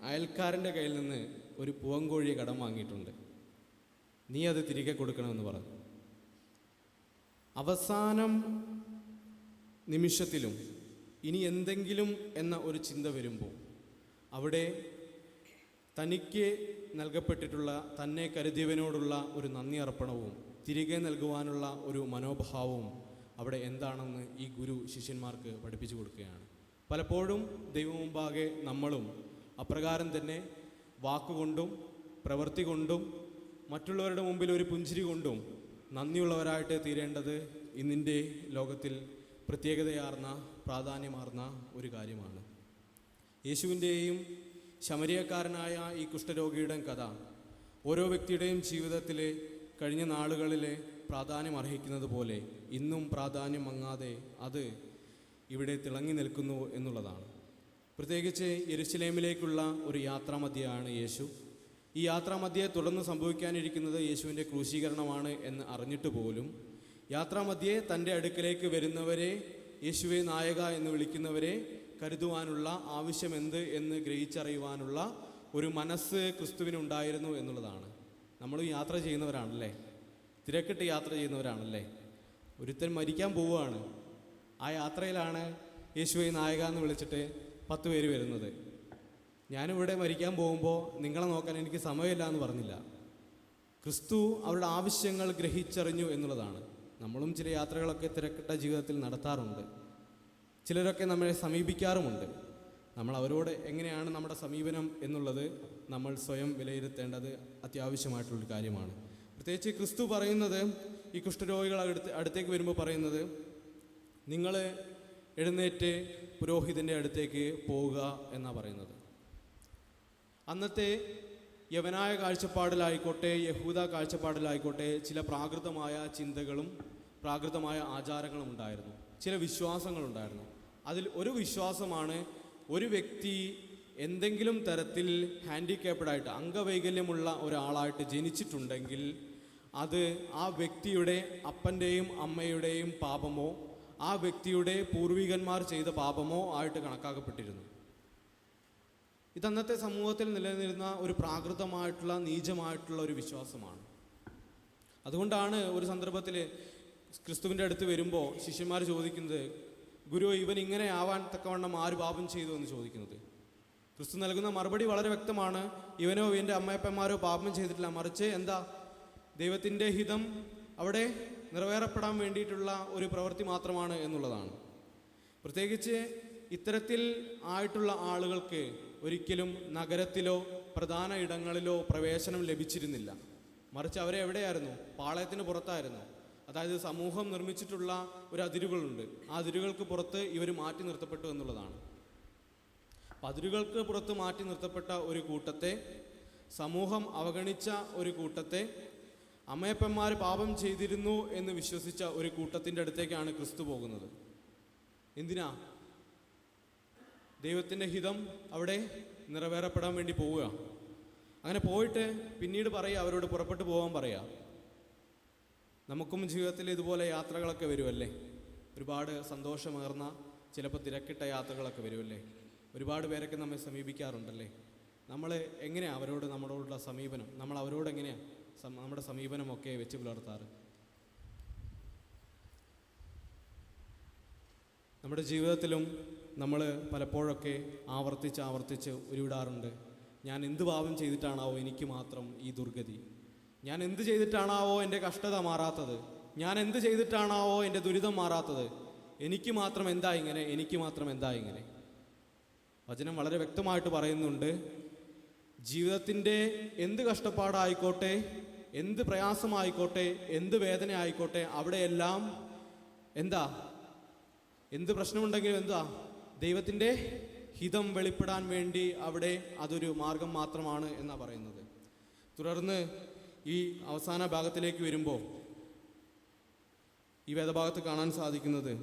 അയൽക്കാരൻ്റെ കയ്യിൽ നിന്ന് ഒരു പൂവൻകോഴിയെ കടം വാങ്ങിയിട്ടുണ്ട്, നീ അത് തിരികെ കൊടുക്കണമെന്ന് പറഞ്ഞു. അവസാനം നിമിഷത്തിലും ഇനി എന്തെങ്കിലും എന്ന ഒരു ചിന്ത വരുമ്പോൾ അവിടെ തനിക്ക് നൽകപ്പെട്ടിട്ടുള്ള തന്നെ കരുതിയവനോടുള്ള ഒരു നന്ദി അർപ്പണവും തിരികെ നൽകുവാനുള്ള ഒരു മനോഭാവവും അവിടെ എന്താണെന്ന് ഈ ഗുരു ശിഷ്യന്മാർക്ക് പഠിപ്പിച്ചു കൊടുക്കുകയാണ്. പലപ്പോഴും ദൈവം മുമ്പാകെ നമ്മളും അപ്രകാരം തന്നെ വാക്കുകൊണ്ടും പ്രവൃത്തി കൊണ്ടും മറ്റുള്ളവരുടെ മുമ്പിൽ ഒരു പുഞ്ചിരി കൊണ്ടും നന്ദിയുള്ളവരായിട്ട് തീരേണ്ടത് ഇന്നിൻ്റെ ലോകത്തിൽ പ്രത്യേകതയാർന്ന പ്രാധാന്യമാർന്ന ഒരു കാര്യമാണ്. യേശുവിൻ്റെയും ശമരിയക്കാരനായ ഈ കുഷ്ഠരോഗിയുടെ കഥ ഓരോ വ്യക്തിയുടെയും ജീവിതത്തിലെ കഴിഞ്ഞ നാളുകളിലെ പ്രാധാന്യം അർഹിക്കുന്നത് പോലെ ഇന്നും പ്രാധാന്യം മങ്ങാതെ അത് ഇവിടെ തിളങ്ങി നിൽക്കുന്നു എന്നുള്ളതാണ്. പ്രത്യേകിച്ച് യെരുശലേമിലേക്കുള്ള ഒരു യാത്രാമധ്യയാണ് യേശു. ഈ യാത്രാമധ്യേ തുടർന്ന് സംഭവിക്കാനിരിക്കുന്നത് യേശുവിൻ്റെ ക്രൂശീകരണമാണ് എന്ന് അറിഞ്ഞിട്ട് പോലും യാത്രാമധ്യേ തൻ്റെ അടുക്കലേക്ക് വരുന്നവരെ, യേശുവെ നായക എന്ന് വിളിക്കുന്നവരെ കരുതുവാനുള്ള ആവശ്യമെന്ത് എന്ന് ഗ്രഹിച്ചറിയുവാനുള്ള ഒരു മനസ്സ് ക്രിസ്തുവിനുണ്ടായിരുന്നു എന്നുള്ളതാണ്. നമ്മളും യാത്ര ചെയ്യുന്നവരാണല്ലേ, തിരക്കിട്ട് യാത്ര ചെയ്യുന്നവരാണല്ലേ. ഒരുത്തൻ മരിക്കാൻ പോവുകയാണ്, ആ യാത്രയിലാണ് യേശുവെ നായക എന്ന് വിളിച്ചിട്ട് 10 പേര് വരുന്നത്. ഞാനിവിടെ മരിക്കാൻ പോകുമ്പോൾ നിങ്ങളെ നോക്കാൻ എനിക്ക് സമയമില്ല എന്ന് പറഞ്ഞില്ല. ക്രിസ്തു അവരുടെ ആവശ്യങ്ങൾ ഗ്രഹിച്ചറിഞ്ഞു എന്നുള്ളതാണ്. നമ്മളും ചില യാത്രകളൊക്കെ തിരക്കിട്ട ജീവിതത്തിൽ നടത്താറുണ്ട്. ചിലരൊക്കെ നമ്മളെ സമീപിക്കാറുമുണ്ട്. നമ്മൾ അവരോട് എങ്ങനെയാണ് നമ്മുടെ സമീപനം എന്നുള്ളത് നമ്മൾ സ്വയം വിലയിരുത്തേണ്ടത് അത്യാവശ്യമായിട്ടുള്ളൊരു കാര്യമാണ്. പ്രത്യേകിച്ച് ക്രിസ്തു പറയുന്നത്, ഈ കുഷ്ഠരോഗികൾ അടുത്തേക്ക് വരുമ്പോൾ പറയുന്നത്, നിങ്ങൾ എഴുന്നേറ്റ് പുരോഹിതൻ്റെ അടുത്തേക്ക് പോവുക എന്നാണ് പറയുന്നത്. അന്നത്തെ യവനായ കാഴ്ചപ്പാടിലായിക്കോട്ടെ, യഹൂദ കാഴ്ചപ്പാടിലായിക്കോട്ടെ, ചില പ്രാകൃതമായ ചിന്തകളും പ്രാകൃതമായ ആചാരങ്ങളും ഉണ്ടായിരുന്നു, ചില വിശ്വാസങ്ങളുണ്ടായിരുന്നു. അതിൽ ഒരു വിശ്വാസമാണ്, ഒരു വ്യക്തി എന്തെങ്കിലും തരത്തിൽ ഹാൻഡിക്യാപ്ഡായിട്ട്, അംഗവൈകല്യമുള്ള ഒരാളായിട്ട് ജനിച്ചിട്ടുണ്ടെങ്കിൽ അത് ആ വ്യക്തിയുടെ അപ്പൻ്റെയും അമ്മയുടെയും പാപമോ ആ വ്യക്തിയുടെ പൂർവികന്മാർ ചെയ്ത പാപമോ ആയിട്ട് കണക്കാക്കപ്പെട്ടിരുന്നു. ഇതന്നത്തെ സമൂഹത്തിൽ നിലനിന്നിരുന്ന ഒരു പ്രാകൃതമായിട്ടുള്ള നീചമായിട്ടുള്ള ഒരു വിശ്വാസമാണ്. അതുകൊണ്ടാണ് ഒരു സന്ദർഭത്തിൽ ക്രിസ്തുവിൻ്റെ അടുത്ത് വരുമ്പോൾ ശിഷ്യന്മാർ ചോദിക്കുന്നത്, ഗുരു, ഇവൻ ഇങ്ങനെ ആവാൻ തക്കവണ്ണം ആര് പാപം ചെയ്തു എന്ന് ചോദിക്കുന്നത്. ക്രിസ്തു നൽകുന്ന മറുപടി വളരെ വ്യക്തമാണ്. ഇവനോ ഇവൻ്റെ അമ്മയപ്പന്മാരോ പാപം ചെയ്തിട്ടില്ല, മറിച്ച് എന്താ, ദൈവത്തിൻ്റെ ഹിതം അവിടെ നിറവേറപ്പെടാൻ വേണ്ടിയിട്ടുള്ള ഒരു പ്രവൃത്തി മാത്രമാണ് എന്നുള്ളതാണ്. പ്രത്യേകിച്ച് ഇത്തരത്തിൽ ആയിട്ടുള്ള ആളുകൾക്ക് ഒരിക്കലും നഗരത്തിലോ പ്രധാന ഇടങ്ങളിലോ പ്രവേശനം ലഭിച്ചിരുന്നില്ല. മറിച്ച് അവരെ എവിടെയായിരുന്നു? പാളയത്തിന് പുറത്തായിരുന്നു. അതായത് സമൂഹം നിർമ്മിച്ചിട്ടുള്ള ഒരു അതിരുകളുണ്ട്, ആ അതിരുകൾക്ക് പുറത്ത് ഇവർ മാറ്റി നിർത്തപ്പെട്ടു എന്നുള്ളതാണ്. അതിരുകൾക്ക് പുറത്ത് മാറ്റി നിർത്തപ്പെട്ട ഒരു കൂട്ടത്തെ, സമൂഹം അവഗണിച്ച ഒരു കൂട്ടത്തെ, അമ്മയപ്പന്മാർ പാപം ചെയ്തിരുന്നു എന്ന് വിശ്വസിച്ച ഒരു കൂട്ടത്തിൻ്റെ അടുത്തേക്കാണ് ക്രിസ്തു പോകുന്നത്. എന്തിനാ? ദൈവത്തിൻ്റെ ഹിതം അവിടെ നിറവേറപ്പെടാൻ വേണ്ടി പോവുക. അങ്ങനെ പോയിട്ട് പിന്നീട് പറയുക, അവരോട് പുറപ്പെട്ടു പോകാൻ പറയുക. നമുക്കും ജീവിതത്തിൽ ഇതുപോലെ യാത്രകളൊക്കെ വരുമല്ലേ, ഒരുപാട് സന്തോഷമേർന്ന ചിലപ്പോൾ തിരക്കിട്ട യാത്രകളൊക്കെ വരുമല്ലേ, ഒരുപാട് പേരൊക്കെ നമ്മെ സമീപിക്കാറുണ്ടല്ലേ. നമ്മൾ എങ്ങനെയാണ് അവരോട് നമ്മളോടുള്ള സമീപനം, നമ്മൾ അവരോട് എങ്ങനെയാണ് നമ്മുടെ സമീപനമൊക്കെ വെച്ച് പുലർത്താറ്? നമ്മുടെ ജീവിതത്തിലും നമ്മൾ പലപ്പോഴൊക്കെ ആവർത്തിച്ച് ഉരുവിടാറുണ്ട്. ഞാൻ എന്ത് പാപം ചെയ്തിട്ടാണാവോ എനിക്ക് മാത്രം ഈ ദുർഗതി? ഞാൻ എന്ത് ചെയ്തിട്ടാണാവോ എൻ്റെ കഷ്ടത മാറാത്തത്? ഞാൻ എന്ത് ചെയ്തിട്ടാണാവോ എൻ്റെ ദുരിതം മാറാത്തത്? എനിക്ക് മാത്രം എന്താ ഇങ്ങനെ? എനിക്ക് മാത്രം എന്താ ഇങ്ങനെ? വചനം വളരെ വ്യക്തമായിട്ട് പറയുന്നുണ്ട്, ജീവിതത്തിൻ്റെ എന്ത് കഷ്ടപ്പാടായിക്കോട്ടെ, എന്ത് പ്രയാസമായിക്കോട്ടെ, എന്ത് വേദന ആയിക്കോട്ടെ, അവിടെയെല്ലാം എന്താ, എന്ത് പ്രശ്നമുണ്ടെങ്കിലും എന്താ, ദൈവത്തിൻ്റെ ഹിതം വെളിപ്പെടാൻ വേണ്ടി അവിടെ അതൊരു മാർഗം മാത്രമാണ് എന്നാണ് പറയുന്നത്. തുടർന്ന് ഈ അവസാന ഭാഗത്തിലേക്ക് വരുമ്പോൾ ഈ വേദഭാഗത്ത് കാണാൻ സാധിക്കുന്നത്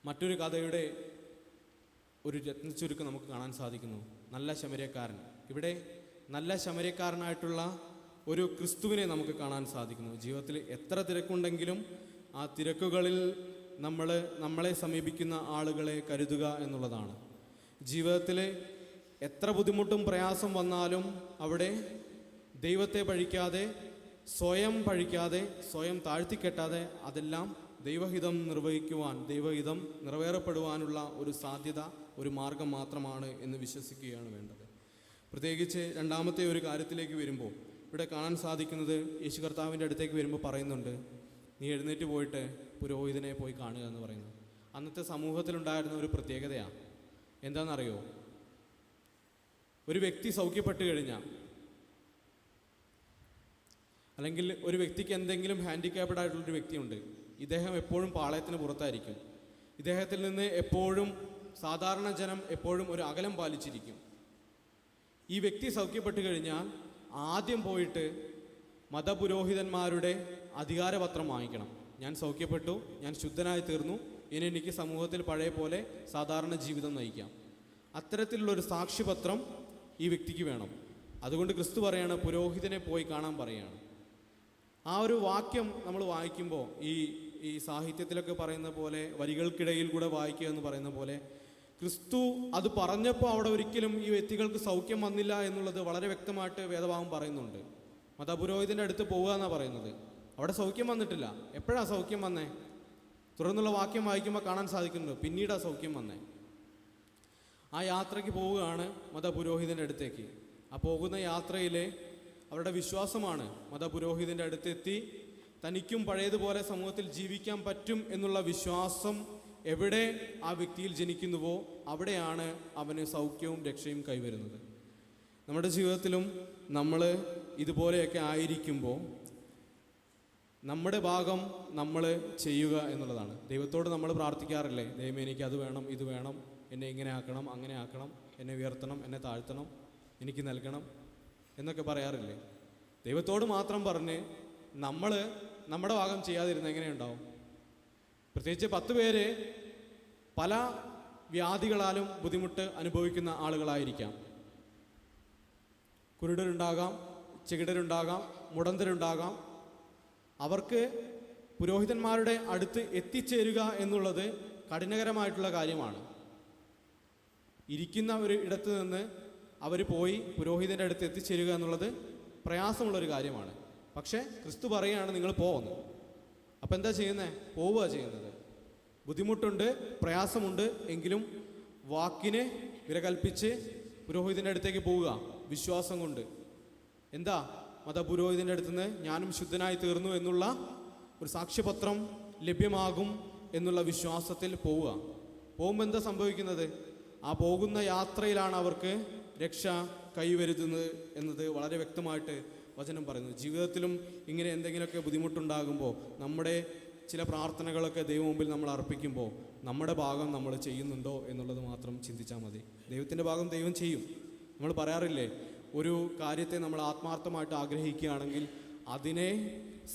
മറ്റൊരു കഥയുടെ ഒരു രത്നച്ചുരുക്കം നമുക്ക് കാണാൻ സാധിക്കുന്നു. നല്ല ശമര്യക്കാരൻ. ഇവിടെ നല്ല ശമര്യക്കാരനായിട്ടുള്ള ഒരു ക്രിസ്തുവിനെ നമുക്ക് കാണാൻ സാധിക്കുന്നു. ജീവിതത്തിൽ എത്ര തിരക്കുണ്ടെങ്കിലും ആ തിരക്കുകളിൽ നമ്മളെ സമീപിക്കുന്ന ആളുകളെ കരുതുക എന്നുള്ളതാണ്. ജീവിതത്തിൽ എത്ര ബുദ്ധിമുട്ടും പ്രയാസം വന്നാലും അവിടെ ദൈവത്തെ പഴിക്കാതെ, സ്വയം താഴ്ത്തിക്കെട്ടാതെ അതെല്ലാം ദൈവഹിതം നിർവഹിക്കുവാൻ, ദൈവഹിതം നിറവേറപ്പെടുവാനുള്ള ഒരു സാധ്യത, ഒരു മാർഗം മാത്രമാണ് എന്ന് വിശ്വസിക്കുകയാണ് വേണ്ടത്. പ്രത്യേകിച്ച് രണ്ടാമത്തെ ഒരു കാര്യത്തിലേക്ക് വരുമ്പോൾ ഇവിടെ കാണാൻ സാധിക്കുന്നത്, യേശു കർത്താവിൻ്റെ അടുത്തേക്ക് വരുമ്പോൾ പറയുന്നുണ്ട്, നീ എഴുന്നേറ്റ് പോയിട്ട് പുരോഹിതനെ പോയി കാണുക എന്ന് പറയുന്നു. അന്നത്തെ സമൂഹത്തിലുണ്ടായിരുന്ന ഒരു പ്രത്യേകതയാണ്. എന്താണെന്നറിയോ? ഒരു വ്യക്തി സൗഖ്യപ്പെട്ട് കഴിഞ്ഞാൽ, അല്ലെങ്കിൽ ഒരു വ്യക്തിക്ക് എന്തെങ്കിലും ഹാൻഡിക്യാപ്ഡ് ആയിട്ടുള്ളൊരു വ്യക്തിയുണ്ട്, ഇദ്ദേഹം എപ്പോഴും പാളയത്തിന് പുറത്തായിരിക്കും. ഇദ്ദേഹത്തിൽ നിന്ന് എപ്പോഴും സാധാരണ ജനം എപ്പോഴും ഒരു അകലം പാലിച്ചിരിക്കും. ഈ വ്യക്തി സൗഖ്യപ്പെട്ട് കഴിഞ്ഞാൽ ആദ്യം പോയിട്ട് മതപുരോഹിതന്മാരുടെ അധികാരപത്രം വാങ്ങിക്കണം. ഞാൻ സൗഖ്യപ്പെട്ടു, ഞാൻ ശുദ്ധനായി തീർന്നു, ഇനി എനിക്ക് സമൂഹത്തിൽ പഴയ പോലെ സാധാരണ ജീവിതം നയിക്കാം. അത്തരത്തിലുള്ളൊരു സാക്ഷ്യപത്രം ഈ വ്യക്തിക്ക് വേണം. അതുകൊണ്ട് ക്രിസ്തു പറയാണ് പുരോഹിതനെ പോയി കാണാൻ പറയാണ്. ആ ഒരു വാക്യം നമ്മൾ വായിക്കുമ്പോൾ ഈ സാഹിത്യത്തിലൊക്കെ പറയുന്ന പോലെ വരികൾക്കിടയിൽ കൂടെ വായിക്കുക എന്ന് പറയുന്ന പോലെ ക്രിസ്തു അത് പറഞ്ഞപ്പോൾ അവിടെ ഒരിക്കലും ഈ വ്യക്തികൾക്ക് സൗഖ്യം വന്നില്ല എന്നുള്ളത് വളരെ വ്യക്തമായിട്ട് വേദഭാഗം പറയുന്നുണ്ട്. മതപുരോഹിതൻ്റെ അടുത്ത് പോവുക എന്നാണ് പറയുന്നത്. അവിടെ സൗഖ്യം വന്നിട്ടില്ല. എപ്പോഴാണ് സൗഖ്യം വന്നേ? തുടർന്നുള്ള വാക്യം വായിക്കുമ്പോൾ കാണാൻ സാധിക്കുന്നുണ്ട് പിന്നീടാണ് സൗഖ്യം വന്നേ. ആ യാത്രയ്ക്ക് പോവുകയാണ് മതപുരോഹിതൻ്റെ അടുത്തേക്ക്. ആ പോകുന്ന യാത്രയിൽ അവരുടെ വിശ്വാസമാണ് മതപുരോഹിതൻ്റെ അടുത്തെത്തി തനിക്കും പഴയതുപോലെ സമൂഹത്തിൽ ജീവിക്കാൻ പറ്റും എന്നുള്ള വിശ്വാസം എവിടെ ആ വ്യക്തിയിൽ ജനിക്കുന്നുവോ അവിടെയാണ് അവന് സൗഖ്യവും രക്ഷയും കൈവരുന്നത്. നമ്മുടെ ജീവിതത്തിലും നമ്മൾ ഇതുപോലെയൊക്കെ ആയിരിക്കുമ്പോൾ നമ്മുടെ ഭാഗം നമ്മൾ ചെയ്യുക എന്നുള്ളതാണ്. ദൈവത്തോട് നമ്മൾ പ്രാർത്ഥിക്കാറില്ലേ, ദൈവമേ എനിക്ക് അത് വേണം, ഇത് വേണം, എന്നെ ഇങ്ങനെ ആക്കണം, അങ്ങനെ ആക്കണം, എന്നെ ഉയർത്തണം, എന്നെ താഴ്ത്തണം, എനിക്ക് നൽകണം എന്നൊക്കെ പറയാറില്ലേ? ദൈവത്തോട് മാത്രം പറഞ്ഞ് നമ്മൾ നമ്മുടെ ഭാഗം ചെയ്യാതിരുന്ന എങ്ങനെയുണ്ടാവും? പ്രത്യേകിച്ച് 10 പേര് പല വ്യാധികളാലും ബുദ്ധിമുട്ട് അനുഭവിക്കുന്ന ആളുകളായിരിക്കാം. കുരുടരുണ്ടാകാം, ചെകിടരുണ്ടാകാം, മുടന്തരുണ്ടാകാം. അവർക്ക് പുരോഹിതന്മാരുടെ അടുത്ത് എത്തിച്ചേരുക എന്നുള്ളത് കഠിനകരമായിട്ടുള്ള കാര്യമാണ്. ഇരിക്കുന്ന ഒരു ഇടത്ത് നിന്ന് അവർ പോയി പുരോഹിതൻ്റെ അടുത്ത് എത്തിച്ചേരുക എന്നുള്ളത് പ്രയാസമുള്ളൊരു കാര്യമാണ്. പക്ഷേ ക്രിസ്തു പറയുകയാണ് നിങ്ങൾ പോകുന്നു. അപ്പം എന്താ ചെയ്യുന്നത്? പോവുക ചെയ്യുന്നത്. ബുദ്ധിമുട്ടുണ്ട്, പ്രയാസമുണ്ട്, എങ്കിലും വാക്കിന് വില കൽപ്പിച്ച് പുരോഹിതൻ്റെ അടുത്തേക്ക് പോവുക വിശ്വാസം കൊണ്ട്. എന്താ? മതപുരോഹിതൻ്റെ അടുത്ത് നിന്ന് ഞാനും ശുദ്ധനായി തീർന്നു എന്നുള്ള ഒരു സാക്ഷ്യപത്രം ലഭ്യമാകും എന്നുള്ള വിശ്വാസത്തിൽ പോവുക. പോകുമ്പോൾ എന്താ സംഭവിക്കുന്നത്? ആ പോകുന്ന യാത്രയിലാണ് അവർക്ക് രക്ഷ കൈവരുത്തുന്നത് എന്നത് വളരെ വ്യക്തമായിട്ട് വചനം പറയുന്നു. ജീവിതത്തിലും ഇങ്ങനെ എന്തെങ്കിലുമൊക്കെ ബുദ്ധിമുട്ടുണ്ടാകുമ്പോൾ നമ്മുടെ ചില പ്രാർത്ഥനകളൊക്കെ ദൈവം മുമ്പിൽ നമ്മൾ അർപ്പിക്കുമ്പോൾ നമ്മുടെ ഭാഗം നമ്മൾ ചെയ്യുന്നുണ്ടോ എന്നുള്ളത് മാത്രം ചിന്തിച്ചാൽ മതി. ദൈവത്തിൻ്റെ ഭാഗം ദൈവം ചെയ്യും. നമ്മൾ പറയാറില്ലേ, ഒരു കാര്യത്തെ നമ്മൾ ആത്മാർത്ഥമായിട്ട് ആഗ്രഹിക്കുകയാണെങ്കിൽ അതിനെ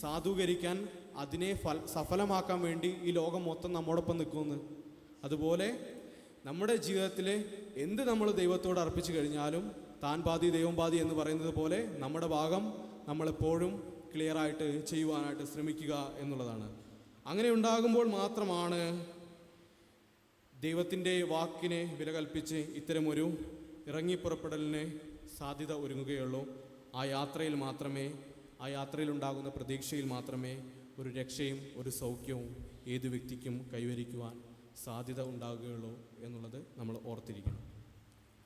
സാധൂകരിക്കാൻ, അതിനെ സഫലമാക്കാൻ വേണ്ടി ഈ ലോകം മൊത്തം നമ്മോടൊപ്പം നിൽക്കുമെന്ന്. അതുപോലെ നമ്മുടെ ജീവിതത്തിൽ എന്ത് നമ്മൾ ദൈവത്തോട് അർപ്പിച്ചു കഴിഞ്ഞാലും താൻ പാതി ദൈവം പാതി എന്ന് പറയുന്നത് പോലെ നമ്മുടെ ഭാഗം നമ്മളെപ്പോഴും ക്ലിയറായിട്ട് ചെയ്യുവാനായിട്ട് ശ്രമിക്കുക എന്നുള്ളതാണ്. അങ്ങനെ ഉണ്ടാകുമ്പോൾ മാത്രമാണ് ദൈവത്തിൻ്റെ വാക്കിനെ വില കൽപ്പിച്ച് ഇത്തരമൊരു ഇറങ്ങിപ്പുറപ്പെടലിന് സാധ്യത ഒരുങ്ങുകയുള്ളൂ. ആ യാത്രയിൽ മാത്രമേ, ആ യാത്രയിലുണ്ടാകുന്ന പ്രതീക്ഷയിൽ മാത്രമേ ഒരു രക്ഷയും ഒരു സൗഖ്യവും ഏതു വ്യക്തിക്കും കൈവരിക്കുവാൻ സാധ്യത ഉണ്ടാകുകയുള്ളൂ എന്നുള്ളത് നമ്മൾ ഓർത്തിരിക്കണം.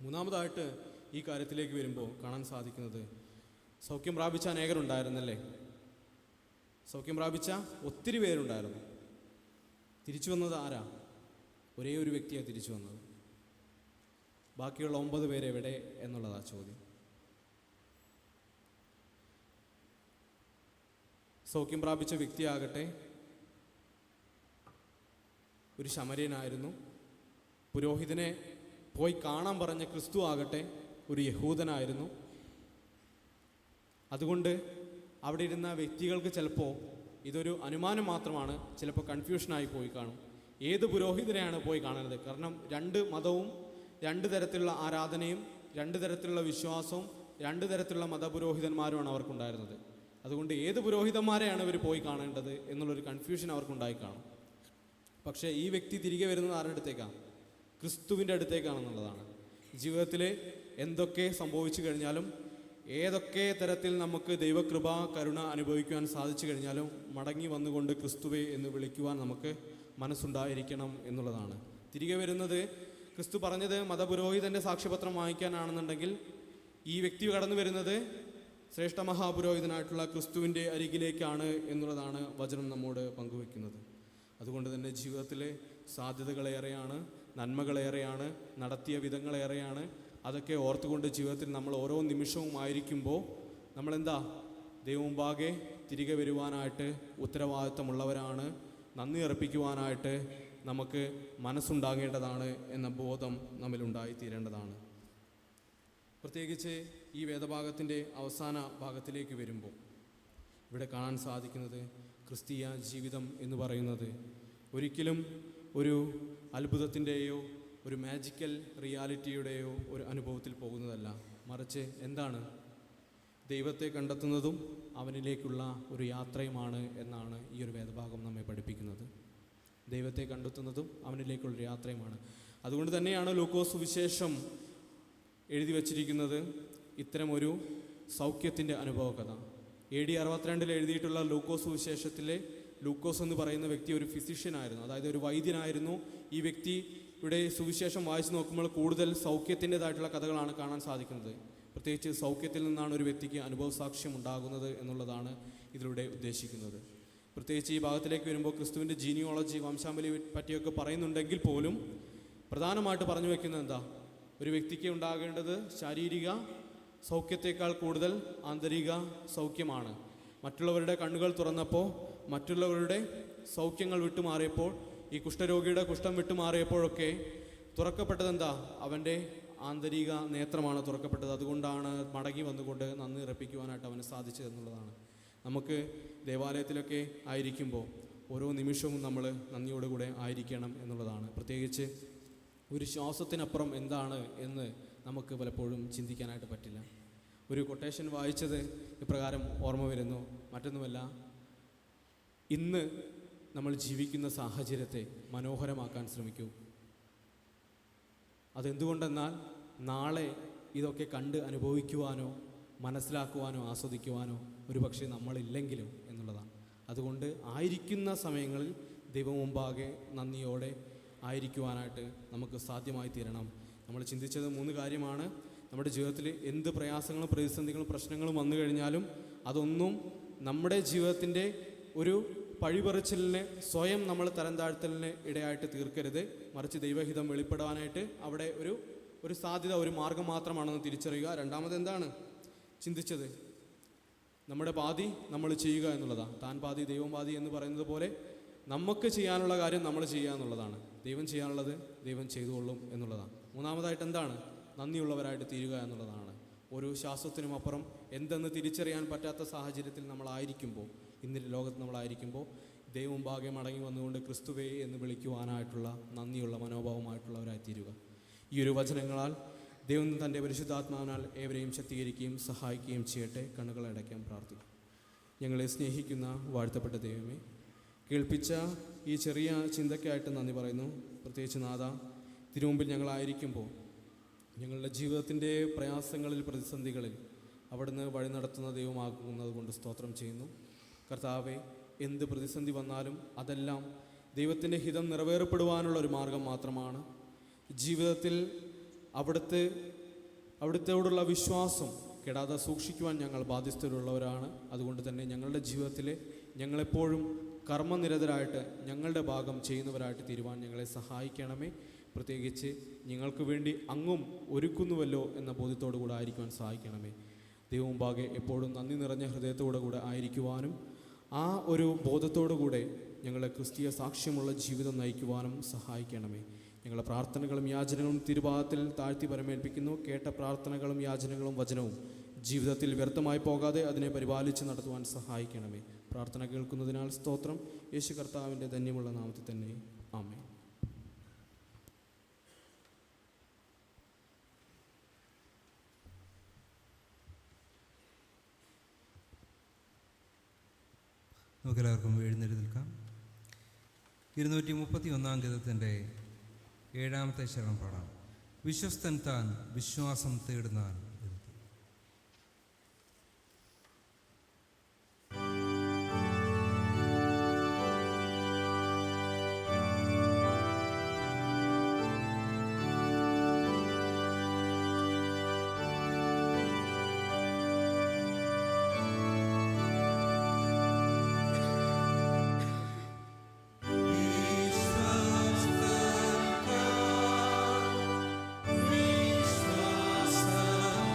മൂന്നാമതായിട്ട് ഈ കാര്യത്തിലേക്ക് വരുമ്പോൾ കാണാൻ സാധിക്കുന്നത്, സൗഖ്യം പ്രാപിച്ച അനേകരുണ്ടായിരുന്നല്ലേ? സൗഖ്യം പ്രാപിച്ച ഒത്തിരി പേരുണ്ടായിരുന്നു. തിരിച്ചു വന്നത് ആരാ? ഒരേ ഒരു വ്യക്തിയാണ് തിരിച്ചു വന്നത്. ബാക്കിയുള്ള 9 പേരെവിടെ എന്നുള്ളതാ ചോദ്യം. സൗഖ്യം പ്രാപിച്ച വ്യക്തിയാകട്ടെ ഒരു ശമര്യനായിരുന്നു. പുരോഹിതനെ പോയി കാണാൻ പറഞ്ഞ ക്രിസ്തു ആകട്ടെ ഒരു യഹൂദനായിരുന്നു. അതുകൊണ്ട് അവിടെ ഇരുന്ന വ്യക്തികൾക്ക് ചിലപ്പോൾ ഇതൊരു അനുമാനം മാത്രമാണ്, ചിലപ്പോൾ കൺഫ്യൂഷനായി പോയി കാണും. ഏത് പുരോഹിതനെയാണ് പോയി കാണുന്നത്? കാരണം 2 മതവും 2 തരത്തിലുള്ള ആരാധനയും 2 തരത്തിലുള്ള വിശ്വാസവും 2 തരത്തിലുള്ള മതപുരോഹിതന്മാരുമാണ് അവർക്കുണ്ടായിരുന്നത്. അതുകൊണ്ട് ഏത് പുരോഹിതന്മാരെയാണ് ഇവർ പോയി കാണേണ്ടത് എന്നുള്ളൊരു കൺഫ്യൂഷൻ അവർക്കുണ്ടായി കാണും. പക്ഷേ ഈ വ്യക്തി തിരികെ വരുന്നത് ആരുടെ അടുത്തേക്കാണ്? ക്രിസ്തുവിൻ്റെ അടുത്തേക്കാണെന്നുള്ളതാണ്. ജീവിതത്തിൽ എന്തൊക്കെ സംഭവിച്ചു കഴിഞ്ഞാലും, ഏതൊക്കെ തരത്തിൽ നമുക്ക് ദൈവകൃപ കരുണ അനുഭവിക്കുവാൻ സാധിച്ചു കഴിഞ്ഞാലും മടങ്ങി വന്നുകൊണ്ട് ക്രിസ്തുവേ എന്ന് വിളിക്കുവാൻ നമുക്ക് മനസ്സുണ്ടായിരിക്കണം എന്നുള്ളതാണ്. തിരികെ വരുന്നത് ക്രിസ്തു പറഞ്ഞത് മതപുരോഹിതൻ്റെ സാക്ഷ്യപത്രം വാങ്ങിക്കാനാണെന്നുണ്ടെങ്കിൽ ഈ വ്യക്തി കടന്നു വരുന്നത് ശ്രേഷ്ഠ മഹാപുരോഹിതനായിട്ടുള്ള ക്രിസ്തുവിൻ്റെ അരികിലേക്കാണ് എന്നുള്ളതാണ് വചനം നമ്മോട് പങ്കുവെക്കുന്നത്. അതുകൊണ്ട് തന്നെ ജീവിതത്തിലെ സാധ്യതകളേറെയാണ്, നന്മകളേറെയാണ്, നടത്തിയ വിധങ്ങളേറെയാണ്. അതൊക്കെ ഓർത്തുകൊണ്ട് ജീവിതത്തിൽ നമ്മൾ ഓരോ നിമിഷവും ആയിരിക്കുമ്പോൾ നമ്മളെന്താ ദൈവമുമ്പാകെ തിരികെ വരുവാനായിട്ട് ഉത്തരവാദിത്തമുള്ളവരാണ്. നന്ദി അർപ്പിക്കുവാനായിട്ട് നമുക്ക് മനസ്സുണ്ടാകേണ്ടതാണ് എന്ന ബോധം നമ്മിലുണ്ടായിത്തീരേണ്ടതാണ്. പ്രത്യേകിച്ച് ഈ വേദഭാഗത്തിൻ്റെ അവസാന ഭാഗത്തിലേക്ക് വരുമ്പോൾ ഇവിടെ കാണാൻ സാധിക്കുന്നത്, ക്രിസ്തീയ ജീവിതം എന്ന് പറയുന്നത് ഒരിക്കലും ഒരു അത്ഭുതത്തിൻ്റെയോ ഒരു മാജിക്കൽ റിയാലിറ്റിയുടെയോ ഒരു അനുഭവത്തിൽ പോകുന്നതല്ല. മറിച്ച് എന്താണ്? ദൈവത്തെ കണ്ടെത്തുന്നതും അവനിലേക്കുള്ള ഒരു യാത്രയുമാണ് എന്നാണ് ഈ ഒരു വേദഭാഗം നമ്മെ പഠിപ്പിക്കുന്നത്. ദൈവത്തെ കണ്ടെത്തുന്നതും അവനിലേക്കുള്ളൊരു യാത്രയുമാണ്. അതുകൊണ്ട് തന്നെയാണ് ലൂക്കോസ് സുവിശേഷം എഴുതി വച്ചിരിക്കുന്നത് ഇത്തരമൊരു സൗഖ്യത്തിൻ്റെ അനുഭവകഥ. AD 62 എഴുതിയിട്ടുള്ള ലൂക്കോസ് സുവിശേഷത്തിലെ ലൂക്കോസ് എന്ന് പറയുന്ന വ്യക്തി ഒരു ഫിസിഷ്യനായിരുന്നു, അതായത് ഒരു വൈദ്യനായിരുന്നു. ഈ വ്യക്തിയുടെ സുവിശേഷം വായിച്ചു നോക്കുമ്പോൾ കൂടുതൽ സൗഖ്യത്തിൻ്റെതായിട്ടുള്ള കഥകളാണ് കാണാൻ സാധിക്കുന്നത്. പ്രത്യേകിച്ച് സൗഖ്യത്തിൽ നിന്നാണ് ഒരു വ്യക്തിക്ക് അനുഭവ സാക്ഷ്യം ഉണ്ടാകുന്നത് എന്നുള്ളതാണ് ഇതിലൂടെ ഉദ്ദേശിക്കുന്നത്. പ്രത്യേകിച്ച് ഈ ഭാഗത്തിലേക്ക് വരുമ്പോൾ ക്രിസ്തുവിൻ്റെ ജീനിയോളജി, വംശാവലിയെ പറ്റിയൊക്കെ പറയുന്നുണ്ടെങ്കിൽ പോലും പ്രധാനമായിട്ട് പറഞ്ഞു വയ്ക്കുന്നത് എന്താ? ഒരു വ്യക്തിക്ക് ഉണ്ടാകേണ്ടത് ശാരീരിക സൗഖ്യത്തേക്കാൾ കൂടുതൽ ആന്തരിക സൗഖ്യമാണ്. മറ്റുള്ളവരുടെ കണ്ണുകൾ തുറന്നപ്പോൾ, മറ്റുള്ളവരുടെ സൗഖ്യങ്ങൾ വിട്ടുമാറിയപ്പോൾ, ഈ കുഷ്ഠരോഗിയുടെ കുഷ്ഠം വിട്ടുമാറിയപ്പോഴൊക്കെ തുറക്കപ്പെട്ടതെന്താ? അവൻ്റെ ആന്തരിക നേത്രമാണ് തുറക്കപ്പെട്ടത്. അതുകൊണ്ടാണ് മടങ്ങി വന്നുകൊണ്ട് നന്ദി അർപ്പിക്കുവാനായിട്ട് അവന് സാധിച്ചതെന്നുള്ളതാണ്. നമുക്ക് ദേവാലയത്തിലൊക്കെ ആയിരിക്കുമ്പോൾ ഓരോ നിമിഷവും നമ്മൾ നന്ദിയോടുകൂടെ ആയിരിക്കണം എന്നുള്ളതാണ്. പ്രത്യേകിച്ച് ഒരു ശ്വാസത്തിനപ്പുറം എന്താണ് എന്ന് നമുക്ക് പലപ്പോഴും ചിന്തിക്കാനായിട്ട് പറ്റില്ല. ഒരു കൊട്ടേഷൻ വായിച്ചത് ഇപ്രകാരം ഓർമ്മ വരുന്നു. മറ്റൊന്നുമല്ല, ഇന്ന് നമ്മൾ ജീവിക്കുന്ന സാഹചര്യത്തെ മനോഹരമാക്കാൻ ശ്രമിക്കൂ. അതെന്തുകൊണ്ടെന്നാൽ നാളെ ഇതൊക്കെ കണ്ട് അനുഭവിക്കുവാനോ മനസ്സിലാക്കുവാനോ ആസ്വദിക്കുവാനോ ഒരു പക്ഷേ നമ്മളില്ലെങ്കിലും എന്നുള്ളതാണ്. അതുകൊണ്ട് ആയിരിക്കുന്ന സമയങ്ങളിൽ ദൈവം മുമ്പാകെ നന്ദിയോടെ ആയിരിക്കുവാനായിട്ട് നമുക്ക് സാധ്യമായി തീരണം. നമ്മൾ ചിന്തിച്ചത് 3 കാര്യമാണ്. നമ്മുടെ ജീവിതത്തിൽ എന്ത് പ്രയാസങ്ങളും പ്രതിസന്ധികളും പ്രശ്നങ്ങളും വന്നു കഴിഞ്ഞാലും അതൊന്നും നമ്മുടെ ജീവിതത്തിൻ്റെ ഒരു പഴിപറിച്ചിലിന്, സ്വയം നമ്മൾ തരം താഴ്ത്തലിന് ഇടയായിട്ട് തീർക്കരുത്. മറിച്ച് ദൈവഹിതം വെളിപ്പെടാനായിട്ട് അവിടെ ഒരു സാധ്യത, ഒരു മാർഗം മാത്രമാണെന്ന് തിരിച്ചറിയുക. രണ്ടാമത് എന്താണ് ചിന്തിച്ചത്? നമ്മുടെ പാതി നമ്മൾ ചെയ്യുക എന്നുള്ളതാണ്. താൻ പാതി ദൈവം പാതി എന്ന് പറയുന്നത് പോലെ നമുക്ക് ചെയ്യാനുള്ള കാര്യം നമ്മൾ ചെയ്യുക എന്നുള്ളതാണ്. ദൈവം ചെയ്യാനുള്ളത് ദൈവം ചെയ്തുകൊള്ളും എന്നുള്ളതാണ്. മൂന്നാമതായിട്ട് എന്താണ്? നന്ദിയുള്ളവരായിട്ട് തീരുക എന്നുള്ളതാണ്. ഒരു ശ്വാസത്തിനും അപ്പുറം എന്തെന്ന് തിരിച്ചറിയാൻ പറ്റാത്ത സാഹചര്യത്തിൽ നമ്മളായിരിക്കുമ്പോൾ, ഇന്ന് ലോകത്ത് നമ്മളായിരിക്കുമ്പോൾ ദൈവം മുമ്പാകെ മടങ്ങി വന്നുകൊണ്ട് ക്രിസ്തുവേ എന്ന് വിളിക്കുവാനായിട്ടുള്ള നന്ദിയുള്ള മനോഭാവമായിട്ടുള്ളവരായി തീരുക. ഈ ഒരു വചനങ്ങളാൽ ദൈവം തൻ്റെ പരിശുദ്ധാത്മാവിനാൽ ഏവരെയും ശക്തീകരിക്കുകയും സഹായിക്കുകയും ചെയ്യട്ടെ. കണ്ണുകളെ അടയ്ക്കാൻ പ്രാർത്ഥിക്കും. ഞങ്ങളെ സ്നേഹിക്കുന്ന വാഴ്ത്തപ്പെട്ട ദൈവമേ, കേൾപ്പിച്ച ഈ ചെറിയ ചിന്തയ്ക്കായിട്ട് നന്ദി പറയുന്നു. പ്രത്യേകിച്ച് നാഥ, തിരുമുമ്പിൽ ഞങ്ങളായിരിക്കുമ്പോൾ ഞങ്ങളുടെ ജീവിതത്തിൻ്റെ പ്രയാസങ്ങളിൽ, പ്രതിസന്ധികളിൽ അവിടുന്ന് വഴി നടത്തുന്ന ദൈവമാകുന്നത് കൊണ്ട് സ്തോത്രം ചെയ്യുന്നു. കർത്താവെ, എന്ത് പ്രതിസന്ധി വന്നാലും അതെല്ലാം ദൈവത്തിൻ്റെ ഹിതം നിറവേറപ്പെടുവാനുള്ള ഒരു മാർഗം മാത്രമാണ്. ജീവിതത്തിൽ അവിടുത്തോടുള്ള വിശ്വാസം കെടാതെ സൂക്ഷിക്കുവാൻ ഞങ്ങൾ ബാധ്യസ്ഥരുള്ളവരാണ്. അതുകൊണ്ട് തന്നെ ഞങ്ങളുടെ ജീവിതത്തിൽ ഞങ്ങളെപ്പോഴും കർമ്മനിരതരായിട്ട് ഞങ്ങളുടെ ഭാഗം ചെയ്യുന്നവരായിട്ട് തീരുവാൻ ഞങ്ങളെ സഹായിക്കണമേ. പ്രത്യേകിച്ച് ഞങ്ങൾക്ക് വേണ്ടി അങ്ങും ഒരുക്കുന്നുവല്ലോ എന്ന ബോധ്യത്തോടു കൂടെ ആയിരിക്കുവാൻ സഹായിക്കണമേ. ദൈവം മുമ്പാകെ എപ്പോഴും നന്ദി നിറഞ്ഞ ഹൃദയത്തോടു കൂടെ ആയിരിക്കുവാനും ആ ഒരു ബോധത്തോടു കൂടെ ഞങ്ങളെ ക്രിസ്തീയ സാക്ഷ്യമുള്ള ജീവിതം നയിക്കുവാനും സഹായിക്കണമേ. ഞങ്ങളുടെ പ്രാർത്ഥനകളും യാചനകളും തിരുപാദത്തിൽ താഴ്ത്തി പരമേൽപ്പിക്കുന്നു. കേട്ട പ്രാർത്ഥനകളും യാചനകളും വചനവും ജീവിതത്തിൽ വ്യർത്ഥമായി പോകാതെ അതിനെ പരിപാലിച്ച് നടത്തുവാൻ സഹായിക്കണമേ. പ്രാർത്ഥന കേൾക്കുന്നതിനാൽ സ്തോത്രം. യേശു കർത്താവിൻ്റെ ധന്യമുള്ള നാമത്തിൽ തന്നെ ആമേൻ. നമുക്കെല്ലാവർക്കും എഴുന്നേറ്റ് നിൽക്കാം. 231 ഗീതത്തിൻ്റെ 7ാമത്തെ ശരണം പാടാം. വിശ്വസ്തൻ താൻ വിശ്വാസം തേടുന്നാൻ. Viశ్వాసం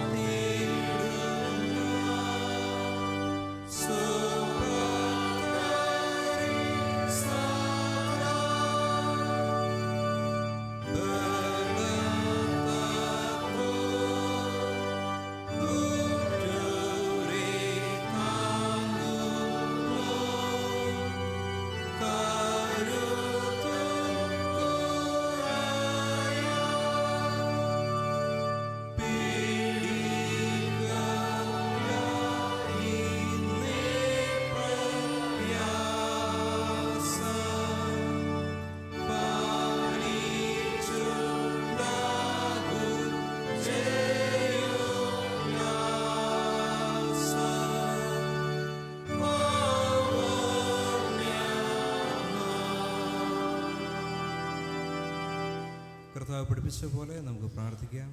കർത്താവ് പഠിപ്പിച്ച പോലെ നമുക്ക് പ്രാർത്ഥിക്കാം.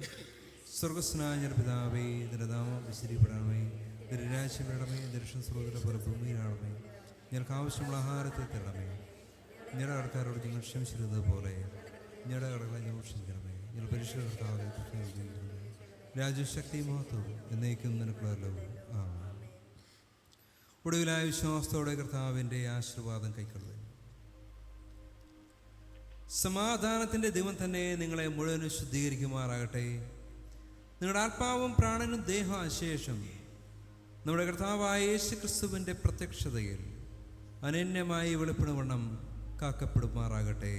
സ്വർഗസ്നായ ഞങ്ങളുടെ പിതാവേ, നിന്റെ നാമം വിശദീകരണമേ, നിന്റെ രാജ്യം വരണമേ, ദർശന സ്രോതരെ പോലെ ഭൂമിയിലാണമേ. ഞങ്ങൾക്ക് ആവശ്യമുള്ള ആഹാരത്തെ തരണമേ. ഞങ്ങളുടെ കടക്കാരോട് ഞങ്ങൾ ക്ഷമിച്ചിരുന്നത് പോലെ ഞങ്ങളുടെ കടകളെ ഞങ്ങൾ ക്ഷമിക്കണമേ. ഞങ്ങൾ പരീക്ഷയുടെ കർത്താവെ രാജ്യശക്തി മഹത്വവും എന്നേക്കും നിനക്കുള്ളല്ലോ. ഒടുവിലായ വിശ്വാസത്തോടെ കർത്താവിൻ്റെ ആശീർവാദം കൈക്കൊള്ളുക. സമാധാനത്തിൻ്റെ ദൈവം തന്നെ നിങ്ങളെ മുഴുവനും ശുദ്ധീകരിക്കുമാറാകട്ടെ. നിങ്ങളുടെ ആത്മാവും പ്രാണനും ദേഹം അശേഷം നമ്മുടെ കർത്താവായ യേശു ക്രിസ്തുവിൻ്റെ പ്രത്യക്ഷതയിൽ അനന്യമായി വെളിപ്പെടുവണ്ണം കാക്കപ്പെടുമാറാകട്ടെ.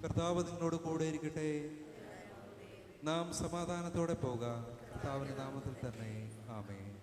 കർത്താവ് നിങ്ങളോട് കൂടെ ഇരിക്കട്ടെ. നാം സമാധാനത്തോടെ പോകാം. കർത്താവിൻ്റെ നാമത്തിൽ തന്നെ ആമേൻ.